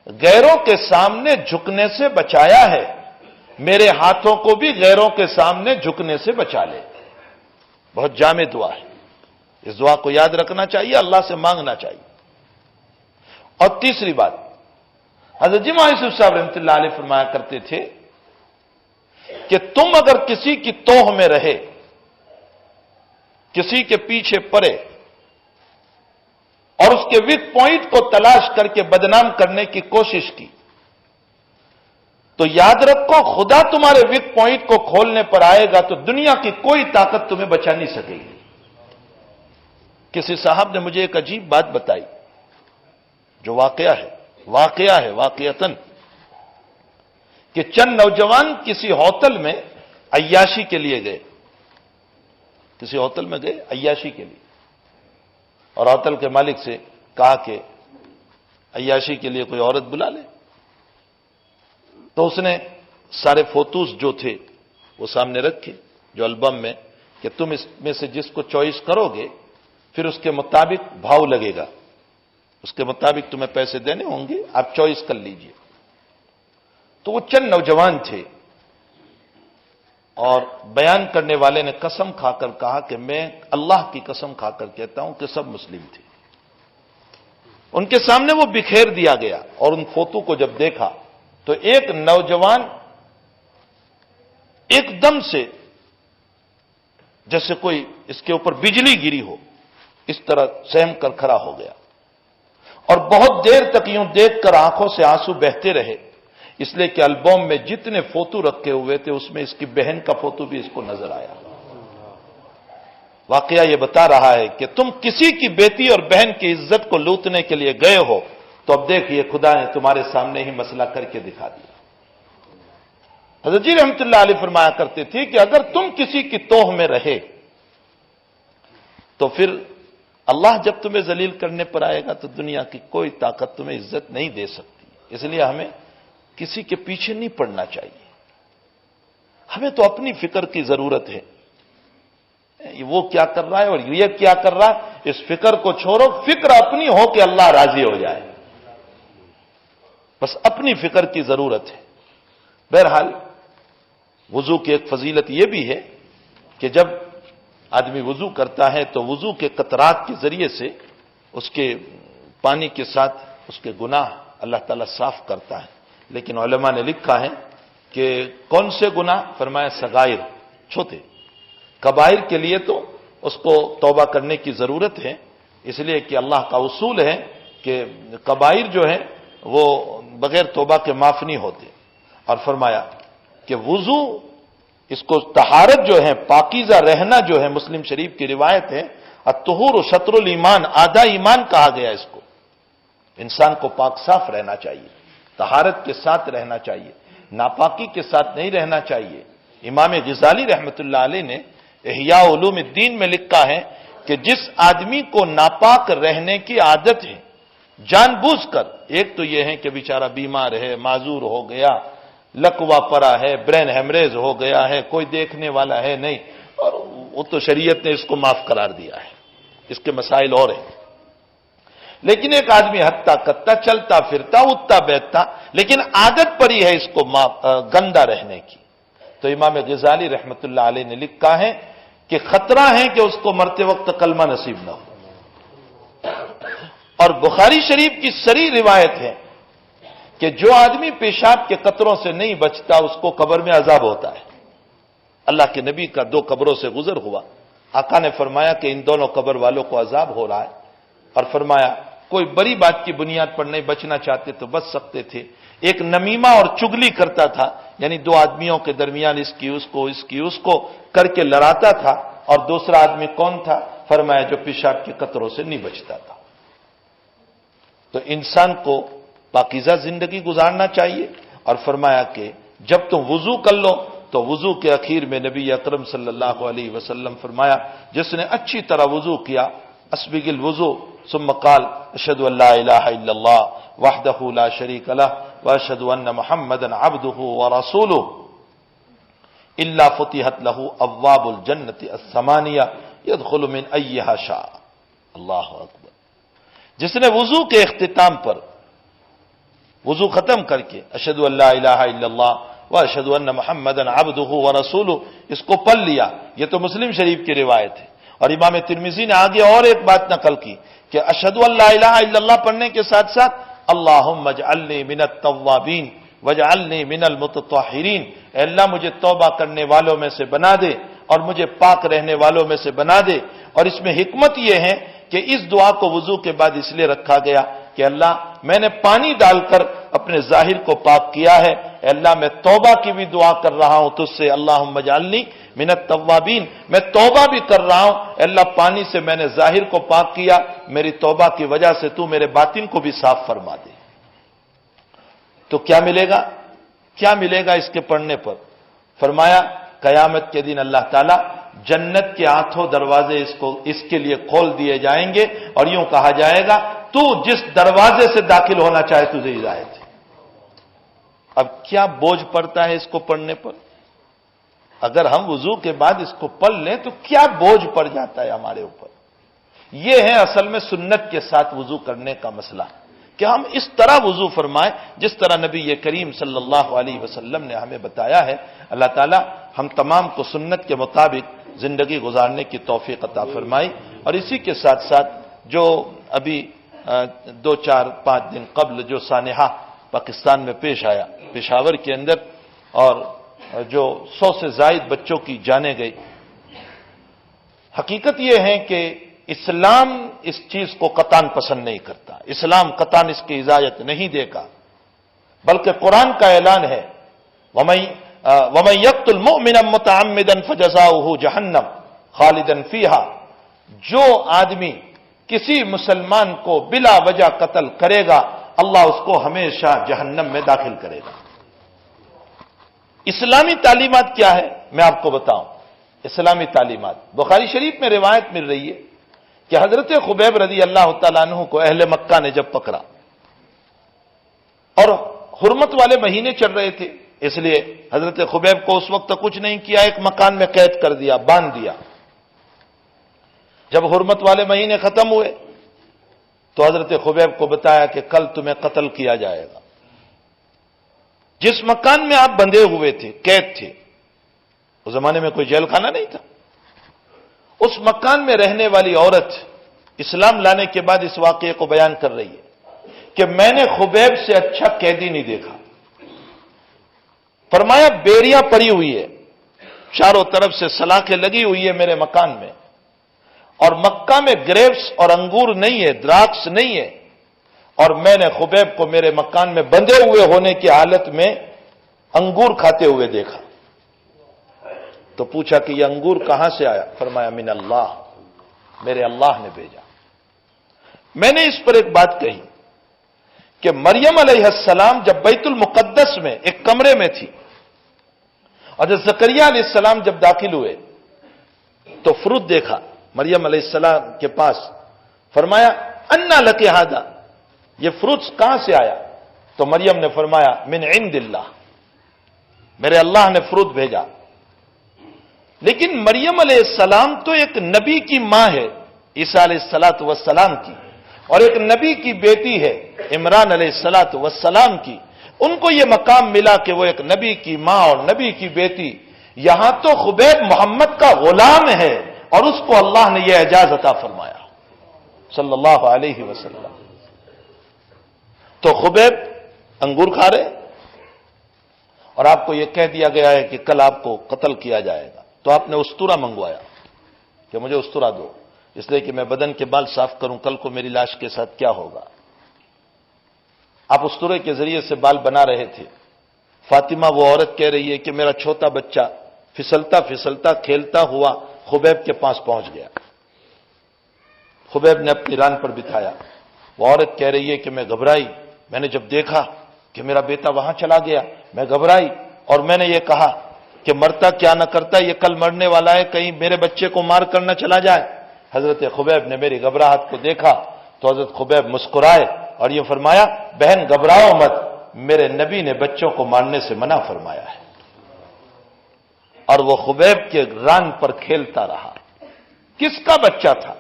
غیروں کے سامنے جھکنے سے بچایا ہے، میرے ہاتھوں کو بھی غیروں کے سامنے جھکنے سے بچا لے. بہت جامع دعا ہے، اس دعا کو یاد رکھنا چاہیے، اللہ سے مانگنا چاہیے. اور تیسری بات، حضرت جی یوسف صاحب رحمۃ اللہ علیہ فرمایا کرتے تھے کہ تم اگر کسی کی توہ میں رہے، کسی کے پیچھے پڑے اور اس کے ویک پوائنٹ کو تلاش کر کے بدنام کرنے کی کوشش کی، تو یاد رکھو خدا تمہارے ویک پوائنٹ کو کھولنے پر آئے گا تو دنیا کی کوئی طاقت تمہیں بچا نہیں سکے گی. کسی صاحب نے مجھے ایک عجیب بات بتائی جو واقعہ ہے واقعتاً، کہ چند نوجوان کسی ہوٹل میں عیاشی کے لیے گئے، کسی ہوٹل میں گئے عیاشی کے لیے، اور ہوٹل کے مالک سے کہا کہ عیاشی کے لیے کوئی عورت بلا لے. تو اس نے سارے فوٹوز جو تھے وہ سامنے رکھے جو البم میں، کہ تم اس میں سے جس کو چوائس کرو گے پھر اس کے مطابق بھاؤ لگے گا، اس کے مطابق تمہیں پیسے دینے ہوں گے، آپ چوائس کر لیجئے. تو وہ چند نوجوان تھے اور بیان کرنے والے نے قسم کھا کر کہا کہ میں اللہ کی قسم کھا کر کہتا ہوں کہ سب مسلم تھے. ان کے سامنے وہ بکھیر دیا گیا اور ان فوٹو کو جب دیکھا تو ایک نوجوان ایک دم سے جیسے کوئی اس کے اوپر بجلی گری ہو اس طرح سہم کر کھڑا ہو گیا، اور بہت دیر تک یوں دیکھ کر آنکھوں سے آنسو بہتے رہے، اس لیے کہ البم میں جتنے فوٹو رکھے ہوئے تھے اس میں اس کی بہن کا فوٹو بھی اس کو نظر آیا. واقعہ یہ بتا رہا ہے کہ تم کسی کی بیٹی اور بہن کی عزت کو لوٹنے کے لیے گئے ہو تو اب دیکھیے خدا نے تمہارے سامنے ہی مسئلہ کر کے دکھا دیا. حضرت جی رحمۃ اللہ علیہ فرمایا کرتے تھے کہ اگر تم کسی کی توہ میں رہے تو پھر اللہ جب تمہیں ذلیل کرنے پر آئے گا تو دنیا کی کوئی طاقت تمہیں عزت نہیں دے سکتی. اس لیے ہمیں کسی کے پیچھے نہیں پڑنا چاہیے. ہمیں تو اپنی فکر کی ضرورت ہے، وہ کیا کر رہا ہے اور یہ کیا کر رہا ہے، اس فکر کو چھوڑو، فکر اپنی ہو کہ اللہ راضی ہو جائے، بس اپنی فکر کی ضرورت ہے. بہرحال وضو کی ایک فضیلت یہ بھی ہے کہ جب آدمی وضو کرتا ہے تو وضو کے قطرات کے ذریعے سے اس کے پانی کے ساتھ اس کے گناہ اللہ تعالیٰ صاف کرتا ہے. لیکن علماء نے لکھا ہے کہ کون سے گناہ؟ فرمایا صغائر، چھوٹے. کبائر کے لیے تو اس کو توبہ کرنے کی ضرورت ہے، اس لیے کہ اللہ کا اصول ہے کہ کبائر جو ہیں وہ بغیر توبہ کے معاف نہیں ہوتے. اور فرمایا کہ وضو، اس کو طہارت جو ہے، پاکیزہ رہنا جو ہے، مسلم شریف کی روایت ہے، الطہور شطر الایمان، آدھا ایمان کہا گیا اس کو. انسان کو پاک صاف رہنا چاہیے، طہارت کے ساتھ رہنا چاہیے، ناپاکی کے ساتھ نہیں رہنا چاہیے. امام غزالی رحمۃ اللہ علیہ نے احیاء علوم الدین میں لکھا ہے کہ جس آدمی کو ناپاک رہنے کی عادت ہے جان بوجھ کر، ایک تو یہ ہے کہ بیچارہ بیمار ہے، معذور ہو گیا، لکوا پڑا ہے، برین ہیمریج ہو گیا ہے، کوئی دیکھنے والا ہے نہیں، اور وہ تو شریعت نے اس کو معاف قرار دیا ہے، اس کے مسائل اور ہیں. لیکن ایک آدمی ہتھا کتا چلتا پھرتا اٹھتا بیٹھتا، لیکن عادت پر ہی ہے اس کو گندا رہنے کی. تو امام غزالی رحمت اللہ علیہ نے لکھا ہے کہ خطرہ ہے کہ اس کو مرتے وقت کلمہ نصیب نہ ہو. اور بخاری شریف کی صریح روایت ہے کہ جو آدمی پیشاب کے قطروں سے نہیں بچتا اس کو قبر میں عذاب ہوتا ہے. اللہ کے نبی کا 2 قبروں سے گزر ہوا، آقا نے فرمایا کہ ان دونوں قبر والوں کو عذاب ہو رہا ہے، اور فرمایا کوئی بڑی بات کی بنیاد پر نہیں بچنا چاہتے تو بچ سکتے تھے. ایک نمیمہ اور چگلی کرتا تھا، یعنی 2 آدمیوں کے درمیان اس کی اس کو کر کے لڑاتا تھا، اور دوسرا آدمی کون تھا؟ فرمایا جو پیشاب کے قطروں سے نہیں بچتا تھا. تو انسان کو پاکیزہ زندگی گزارنا چاہیے. اور فرمایا کہ جب تم وضو کر لو تو وضو کے اخیر میں نبی اکرم صلی اللہ علیہ وسلم فرمایا جس نے اچھی طرح وضو کیا، اسبغ الوضو ثم قال اشهد ان لا الہ الا اللہ وحدہ لا شریک لہ واشهد ان محمدا عبدہ ورسولہ الا فتحت لہ ابواب الجنۃ الثمانیہ يدخل من ایہا شاء. اللہ اکبر. جس نے وضو کے اختتام پر وضو ختم کر کے اشہد ان لا الہ الا اللہ واشہد ان محمدا عبدہ ورسولہ اس کو پڑھ لیا. یہ تو مسلم شریف کی روایت ہے. اور امام ترمذی نے آگے اور ایک بات نقل کی کہ اشہد ان لا الہ الا اللہ پڑھنے کے ساتھ ساتھ اللہم اجعلنی من التوابین واجعلنی من المتطہرین، اے اللہ مجھے توبہ کرنے والوں میں سے بنا دے اور مجھے پاک رہنے والوں میں سے بنا دے. اور اس میں حکمت یہ ہے کہ اس دعا کو وضو کے بعد اس لیے رکھا گیا کہ اللہ میں نے پانی ڈال کر اپنے ظاہر کو پاک کیا ہے، اے اللہ میں توبہ کی بھی دعا کر رہا ہوں تجھ سے، اللہم اجعلنی من التوابین، میں توبہ بھی کر رہا ہوں، اے اللہ پانی سے میں نے ظاہر کو پاک کیا، میری توبہ کی وجہ سے تو میرے باطن کو بھی صاف فرما دے. تو کیا ملے گا؟ کیا ملے گا اس کے پڑھنے پر؟ فرمایا قیامت کے دن اللہ تعالیٰ جنت کے 8 دروازے اس کے لیے کھول دیے جائیں گے، اور یوں کہا جائے گا تو جس دروازے سے داخل ہونا چاہے تجھے اجازت ہے. اب کیا بوجھ پڑتا ہے اس کو پڑھنے پر؟ اگر ہم وضو کے بعد اس کو پڑھ لیں تو کیا بوجھ پڑ جاتا ہے ہمارے اوپر. یہ ہے اصل میں سنت کے ساتھ وضو کرنے کا مسئلہ کہ ہم اس طرح وضو فرمائیں جس طرح نبی کریم صلی اللہ علیہ وسلم نے ہمیں بتایا ہے. اللہ تعالی ہم تمام کو سنت کے مطابق زندگی گزارنے کی توفیق عطا فرمائی. اور اسی کے ساتھ ساتھ جو ابھی 2-4-5 دن قبل جو سانحہ پاکستان میں پیش آیا پشاور کے اندر، اور جو 100 سے زائد بچوں کی جانیں گئی، حقیقت یہ ہے کہ اسلام اس چیز کو قطعاً پسند نہیں کرتا، اسلام قطعاً اس کی اجازت نہیں دے گا، بلکہ قرآن کا اعلان ہے وَمَن يَقْتُلْ مُؤْمِنًا مُتَعَمِّدًا فَجَزَاؤُهُ جَهَنَّمُ خَالِدًا فِيهَا، جو آدمی کسی مسلمان کو بلا وجہ قتل کرے گا اللہ اس کو ہمیشہ جہنم میں داخل کرے گا. اسلامی تعلیمات کیا ہے میں آپ کو بتاؤں. اسلامی تعلیمات بخاری شریف میں روایت مل رہی ہے کہ حضرت خبیب رضی اللہ تعالیٰ عنہ کو اہل مکہ نے جب پکڑا اور حرمت والے مہینے چل رہے تھے، اس لیے حضرت خبیب کو اس وقت کچھ نہیں کیا، ایک مکان میں قید کر دیا، باندھ دیا. جب حرمت والے مہینے ختم ہوئے تو حضرت خبیب کو بتایا کہ کل تمہیں قتل کیا جائے گا. جس مکان میں آپ بندھے ہوئے تھے، قید تھے، اس زمانے میں کوئی جیل خانہ نہیں تھا، اس مکان میں رہنے والی عورت اسلام لانے کے بعد اس واقعے کو بیان کر رہی ہے کہ میں نے خبیب سے اچھا قیدی نہیں دیکھا. فرمایا بیریاں پڑی ہوئی ہے، چاروں طرف سے سلاخیں لگی ہوئی ہے میرے مکان میں، اور مکہ میں گریپس اور انگور نہیں ہے، دراکس نہیں ہے، اور میں نے خبیب کو میرے مکان میں بندھے ہوئے ہونے کی حالت میں انگور کھاتے ہوئے دیکھا. تو پوچھا کہ یہ انگور کہاں سے آیا؟ فرمایا من اللہ، میرے اللہ نے بھیجا. میں نے اس پر ایک بات کہی کہ مریم علیہ السلام جب بیت المقدس میں ایک کمرے میں تھی، اور جب زکریا علیہ السلام جب داخل ہوئے تو فروٹ دیکھا مریم علیہ السلام کے پاس. فرمایا انا لک ھذا، یہ فروٹس کہاں سے آیا؟ تو مریم نے فرمایا من عند اللہ، میرے اللہ نے فروٹ بھیجا. لیکن مریم علیہ السلام تو ایک نبی کی ماں ہے، عیسیٰ علیہ السلام کی. اور ایک نبی کی بیٹی ہے عمران علیہ الصلوۃ والسلام کی، ان کو یہ مقام ملا کہ وہ ایک نبی کی ماں اور نبی کی بیٹی، یہاں تو خبیب محمد کا غلام ہے اور اس کو اللہ نے یہ اعزاز عطا فرمایا صلی اللہ علیہ وسلم۔ تو خبیب انگور کھا رہے اور آپ کو یہ کہہ دیا گیا ہے کہ کل آپ کو قتل کیا جائے گا، تو آپ نے استورا منگوایا کہ مجھے استورا دو، اس لیے کہ میں بدن کے بال صاف کروں، کل کو میری لاش کے ساتھ کیا ہوگا۔ آپ استورے کے ذریعے سے بال بنا رہے تھے۔ فاطمہ وہ عورت کہہ رہی ہے کہ میرا چھوٹا بچہ پھسلتا پھسلتا کھیلتا ہوا خبیب کے پاس پہنچ گیا، خبیب نے اپنی ران پر بٹھایا۔ وہ عورت کہہ رہی ہے کہ میں گھبرائی، میں نے جب دیکھا کہ میرا بیٹا وہاں چلا گیا میں گھبرائی اور میں نے یہ کہا کہ مرتا کیا نہ کرتا، یہ کل مرنے والا ہے، کہیں میرے بچے کو مار کر نہ چلا جائے۔ حضرت خبیب نے میری گھبراہٹ کو دیکھا تو حضرت خبیب مسکرائے اور یہ فرمایا بہن گھبراؤ مت، میرے نبی نے بچوں کو مارنے سے منع فرمایا ہے۔ اور وہ خبیب کے ران پر کھیلتا رہا۔ کس کا بچہ تھا؟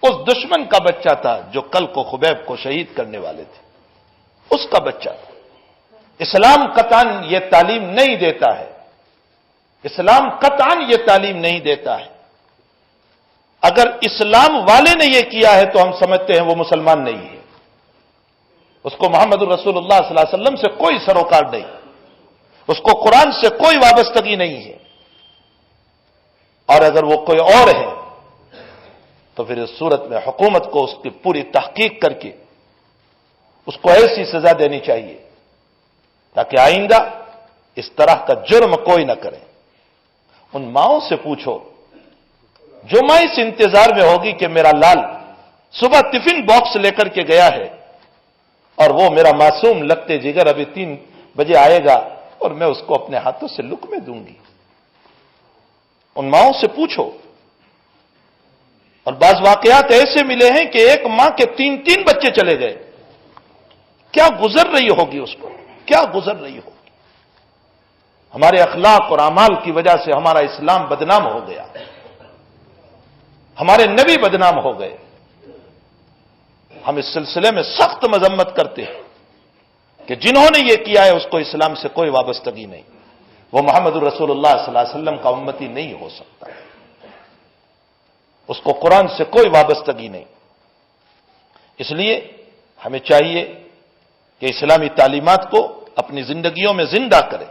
اس دشمن کا بچہ تھا جو کل کو خبیب کو شہید کرنے والے تھے، اس کا بچہ تھا۔ اسلام قطعاً یہ تعلیم نہیں دیتا ہے، اسلام قطعاً یہ تعلیم نہیں دیتا ہے۔ اگر اسلام والے نے یہ کیا ہے تو ہم سمجھتے ہیں وہ مسلمان نہیں ہے، اس کو محمد الرسول اللہ صلی اللہ علیہ وسلم سے کوئی سروکار نہیں، اس کو قرآن سے کوئی وابستگی نہیں ہے۔ اور اگر وہ کوئی اور ہے تو پھر اس صورت میں حکومت کو اس کی پوری تحقیق کر کے اس کو ایسی سزا دینی چاہیے تاکہ آئندہ اس طرح کا جرم کوئی نہ کرے۔ ان ماؤں سے پوچھو جو ماں اس انتظار میں ہوگی کہ میرا لال صبح ٹفن باکس لے کر کے گیا ہے اور وہ میرا معصوم لگتے جگر ابھی 3 بجے آئے گا اور میں اس کو اپنے ہاتھوں سے لقمے دوں گی، ان ماؤں سے پوچھو۔ اور بعض واقعات ایسے ملے ہیں کہ ایک ماں کے 3 بچے چلے گئے، کیا گزر رہی ہوگی اس پر، کیا گزر رہی ہوگی۔ ہمارے اخلاق اور اعمال کی وجہ سے ہمارا اسلام بدنام ہو گیا، ہمارے نبی بدنام ہو گئے۔ ہم اس سلسلے میں سخت مذمت کرتے ہیں کہ جنہوں نے یہ کیا ہے اس کو اسلام سے کوئی وابستگی نہیں، وہ محمد الرسول اللہ صلی اللہ علیہ وسلم کا امتی نہیں ہو سکتا، اس کو قرآن سے کوئی وابستگی نہیں۔ اس لیے ہمیں چاہیے کہ اسلامی تعلیمات کو اپنی زندگیوں میں زندہ کریں۔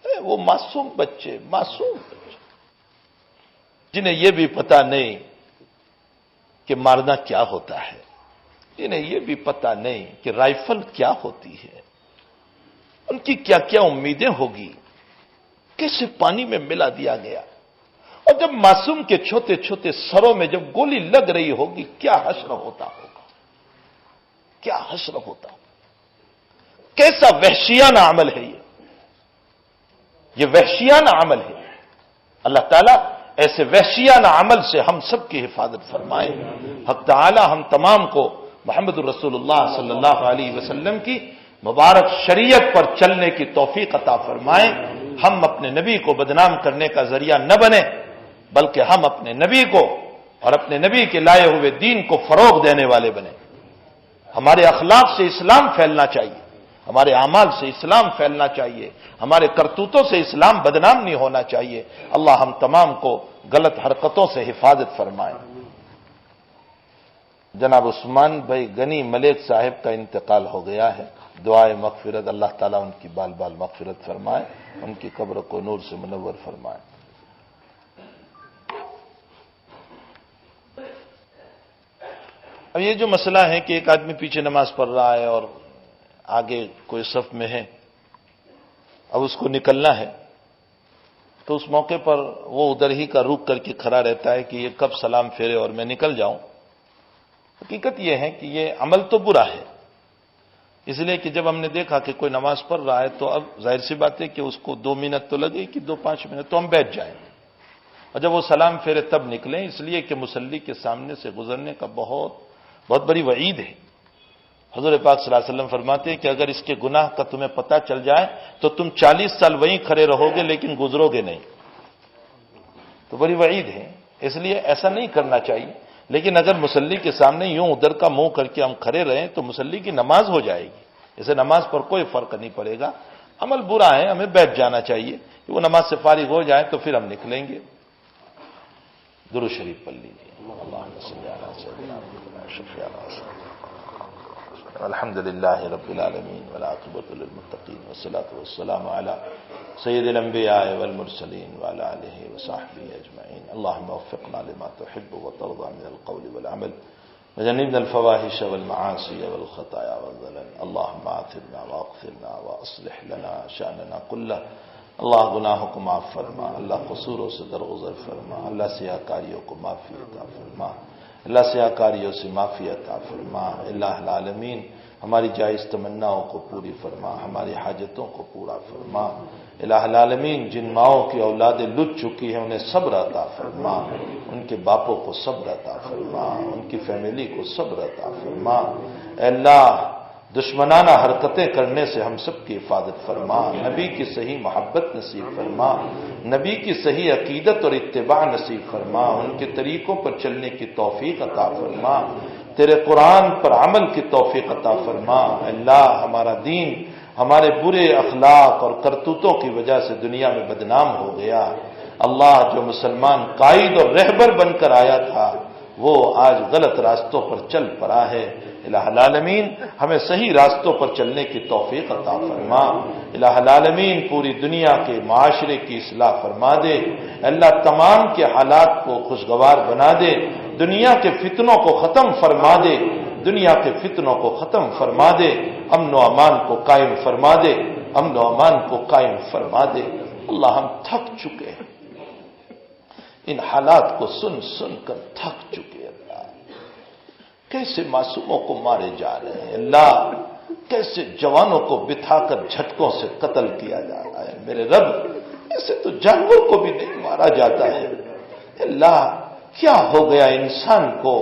وہ معصوم بچے جنہیں یہ بھی پتہ نہیں کہ مارنا کیا ہوتا ہے، جنہیں یہ بھی پتہ نہیں کہ رائفل کیا ہوتی ہے، ان کی کیا کیا امیدیں ہوگی، کیسے پانی میں ملا دیا گیا، اور جب معصوم کے چھوٹے چھوٹے سروں میں جب گولی لگ رہی ہوگی کیا حشر ہوتا ہوگا، کیا حشر ہوتا ہوگا۔ کیسا وحشیانہ عمل ہے یہ وحشیانہ عمل ہے۔ اللہ تعالیٰ ایسے وحشیانہ عمل سے ہم سب کی حفاظت فرمائے۔ حق تعالی ہم تمام کو محمد الرسول اللہ صلی اللہ علیہ وسلم کی مبارک شریعت پر چلنے کی توفیق عطا فرمائے۔ ہم اپنے نبی کو بدنام کرنے کا ذریعہ نہ بنے، بلکہ ہم اپنے نبی کو اور اپنے نبی کے لائے ہوئے دین کو فروغ دینے والے بنے۔ ہمارے اخلاق سے اسلام پھیلنا چاہیے، ہمارے اعمال سے اسلام پھیلنا چاہیے، ہمارے کرتوتوں سے اسلام بدنام نہیں ہونا چاہیے۔ اللہ ہم تمام کو غلط حرکتوں سے حفاظت فرمائے۔ جناب عثمان بھائی غنی ملیک صاحب کا انتقال ہو گیا ہے، دعائے مغفرت، اللہ تعالیٰ ان کی بال بال مغفرت فرمائے، ان کی قبر کو نور سے منور فرمائے۔ اب یہ جو مسئلہ ہے کہ ایک آدمی پیچھے نماز پڑھ رہا ہے اور آگے کوئی صف میں ہے، اب اس کو نکلنا ہے، تو اس موقع پر وہ ادھر ہی کا رک کر کے کھڑا رہتا ہے کہ یہ کب سلام پھیرے اور میں نکل جاؤں۔ حقیقت یہ ہے کہ یہ عمل تو برا ہے، اس لیے کہ جب ہم نے دیکھا کہ کوئی نماز پڑھ رہا ہے تو اب ظاہر سی بات ہے کہ اس کو 2 منٹ تو لگے کہ 2-5 منٹ تو ہم بیٹھ جائیں، اور جب وہ سلام پھیرے تب نکلیں، اس لیے کہ مصلی کے سامنے سے گزرنے کا بہت بڑی وعید ہے۔ حضور پاک صلی اللہ علیہ وسلم فرماتے ہیں کہ اگر اس کے گناہ کا تمہیں پتہ چل جائے تو تم 40 سال وہیں کھڑے رہو گے لیکن گزرو گے نہیں، تو بڑی وعید ہے۔ اس لیے ایسا نہیں کرنا چاہیے۔ لیکن اگر مصلی کے سامنے یوں ادھر کا منہ کر کے ہم کھڑے رہیں تو مصلی کی نماز ہو جائے گی، اسے نماز پر کوئی فرق نہیں پڑے گا۔ عمل برا ہے، ہمیں بیٹھ جانا چاہیے کہ وہ نماز سے فارغ ہو جائے تو پھر ہم نکلیں گے۔ درود شریف پڑھ لیجیے۔ اللہم صلی علی سیدنا محمد شفیع الحمد للہ رب العالمین والعاقبۃ للمتقین والصلاۃ والسلام علی سید الانبیاء والمرسلین وعلی آلہ وصحبہ اجمعین۔ اللہم وفقنا لما تحب وترضى من القول والعمل وجنبنا الفواحش والمعاصی والخطایا والزلل۔ اللہم آثرنا واغفرنا واصلح لنا شأننا کلہ۔ اللہ گناہوں کو معاف فرما، اللہ قصوروں سے درگزر فرما، اللہ سیاکاریوں کو معافی عطا فرما، اللہ سیاکاریوں سے معافی عطا فرما۔ الہ العالمین ہماری جائز تمناؤں کو پوری فرما، ہماری حاجتوں کو پورا فرما۔ الہ العالمین جن ماؤں کی اولادیں لٹ چکی ہیں انہیں صبر عطا فرما، ان کے باپوں کو صبر عطا فرما، ان کی فیملی کو صبر عطا فرما۔ اے اللہ دشمنانہ حرکتیں کرنے سے ہم سب کی حفاظت فرما، نبی کی صحیح محبت نصیب فرما، نبی کی صحیح عقیدت اور اتباع نصیب فرما، ان کے طریقوں پر چلنے کی توفیق عطا فرما، تیرے قرآن پر عمل کی توفیق عطا فرما۔ اللہ ہمارا دین ہمارے برے اخلاق اور کرتوتوں کی وجہ سے دنیا میں بدنام ہو گیا۔ اللہ جو مسلمان قائد اور رہبر بن کر آیا تھا وہ آج غلط راستوں پر چل پڑا ہے۔ الہ العالمین ہمیں صحیح راستوں پر چلنے کی توفیق عطا فرما۔ الہ العالمین پوری دنیا کے معاشرے کی اصلاح فرما دے۔ اللہ تمام کے حالات کو خوشگوار بنا دے، دنیا کے فتنوں کو ختم فرما دے، دنیا کے فتنوں کو ختم فرما دے، امن و امان کو قائم فرما دے، امن و امان کو قائم فرما دے۔ اللہ ہم تھک چکے ہیں، ان حالات کو سن سن کر تھک چکے ہیں۔ اللہ کیسے معصوموں کو مارے جا رہے ہیں، اللہ کیسے جوانوں کو بٹھا کر جھٹکوں سے قتل کیا جا رہا ہے۔ میرے رب ایسے تو جانور کو بھی نہیں مارا جاتا ہے۔ اللہ کیا ہو گیا انسان کو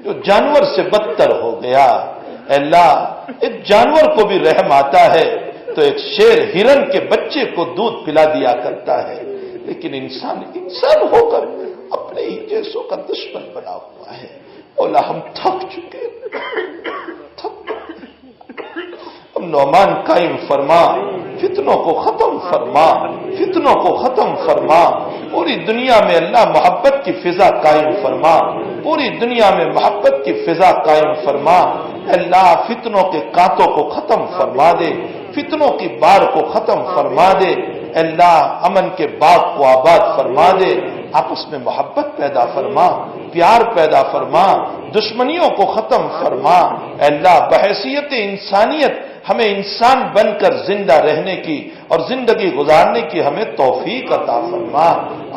جو جانور سے بدتر ہو گیا۔ اللہ ایک جانور کو بھی رحم آتا ہے تو ایک شیر ہرن کے بچے کو دودھ پلا دیا کرتا ہے، لیکن انسان ہو کر اپنے ہی جیسوں کا دشمن بنا ہوا ہے۔ اولا ہم تھک چکے، امن و امان قائم فرما، فتنوں کو ختم فرما، فتنوں کو ختم فرما۔ پوری دنیا میں اللہ محبت کی فضا قائم فرما، پوری دنیا میں محبت کی فضا قائم فرما۔ اللہ فتنوں کے کانٹوں کو ختم فرما دے، فتنوں کی بار کو ختم فرما دے۔ اللہ امن کے باغ کو آباد فرما دے، آپس میں محبت پیدا فرما، پیار پیدا فرما، دشمنیوں کو ختم فرما۔ اللہ بحیثیت انسانیت ہمیں انسان بن کر زندہ رہنے کی اور زندگی گزارنے کی ہمیں توفیق عطا فرما۔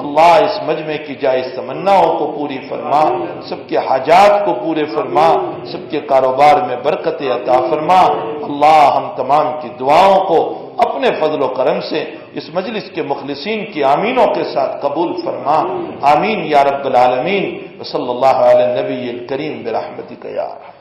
اللہ اس مجمع کی جائز تمناؤں کو پوری فرما، سب کے حاجات کو پورے فرما، سب کے کاروبار میں برکت عطا فرما۔ اللہ ہم تمام کی دعاؤں کو اپنے فضل و کرم سے اس مجلس کے مخلصین کی آمینوں کے ساتھ قبول فرما۔ آمین یا رب العالمین۔ وصلی اللہ علی النبی الکریم برحمتک یا ارحم۔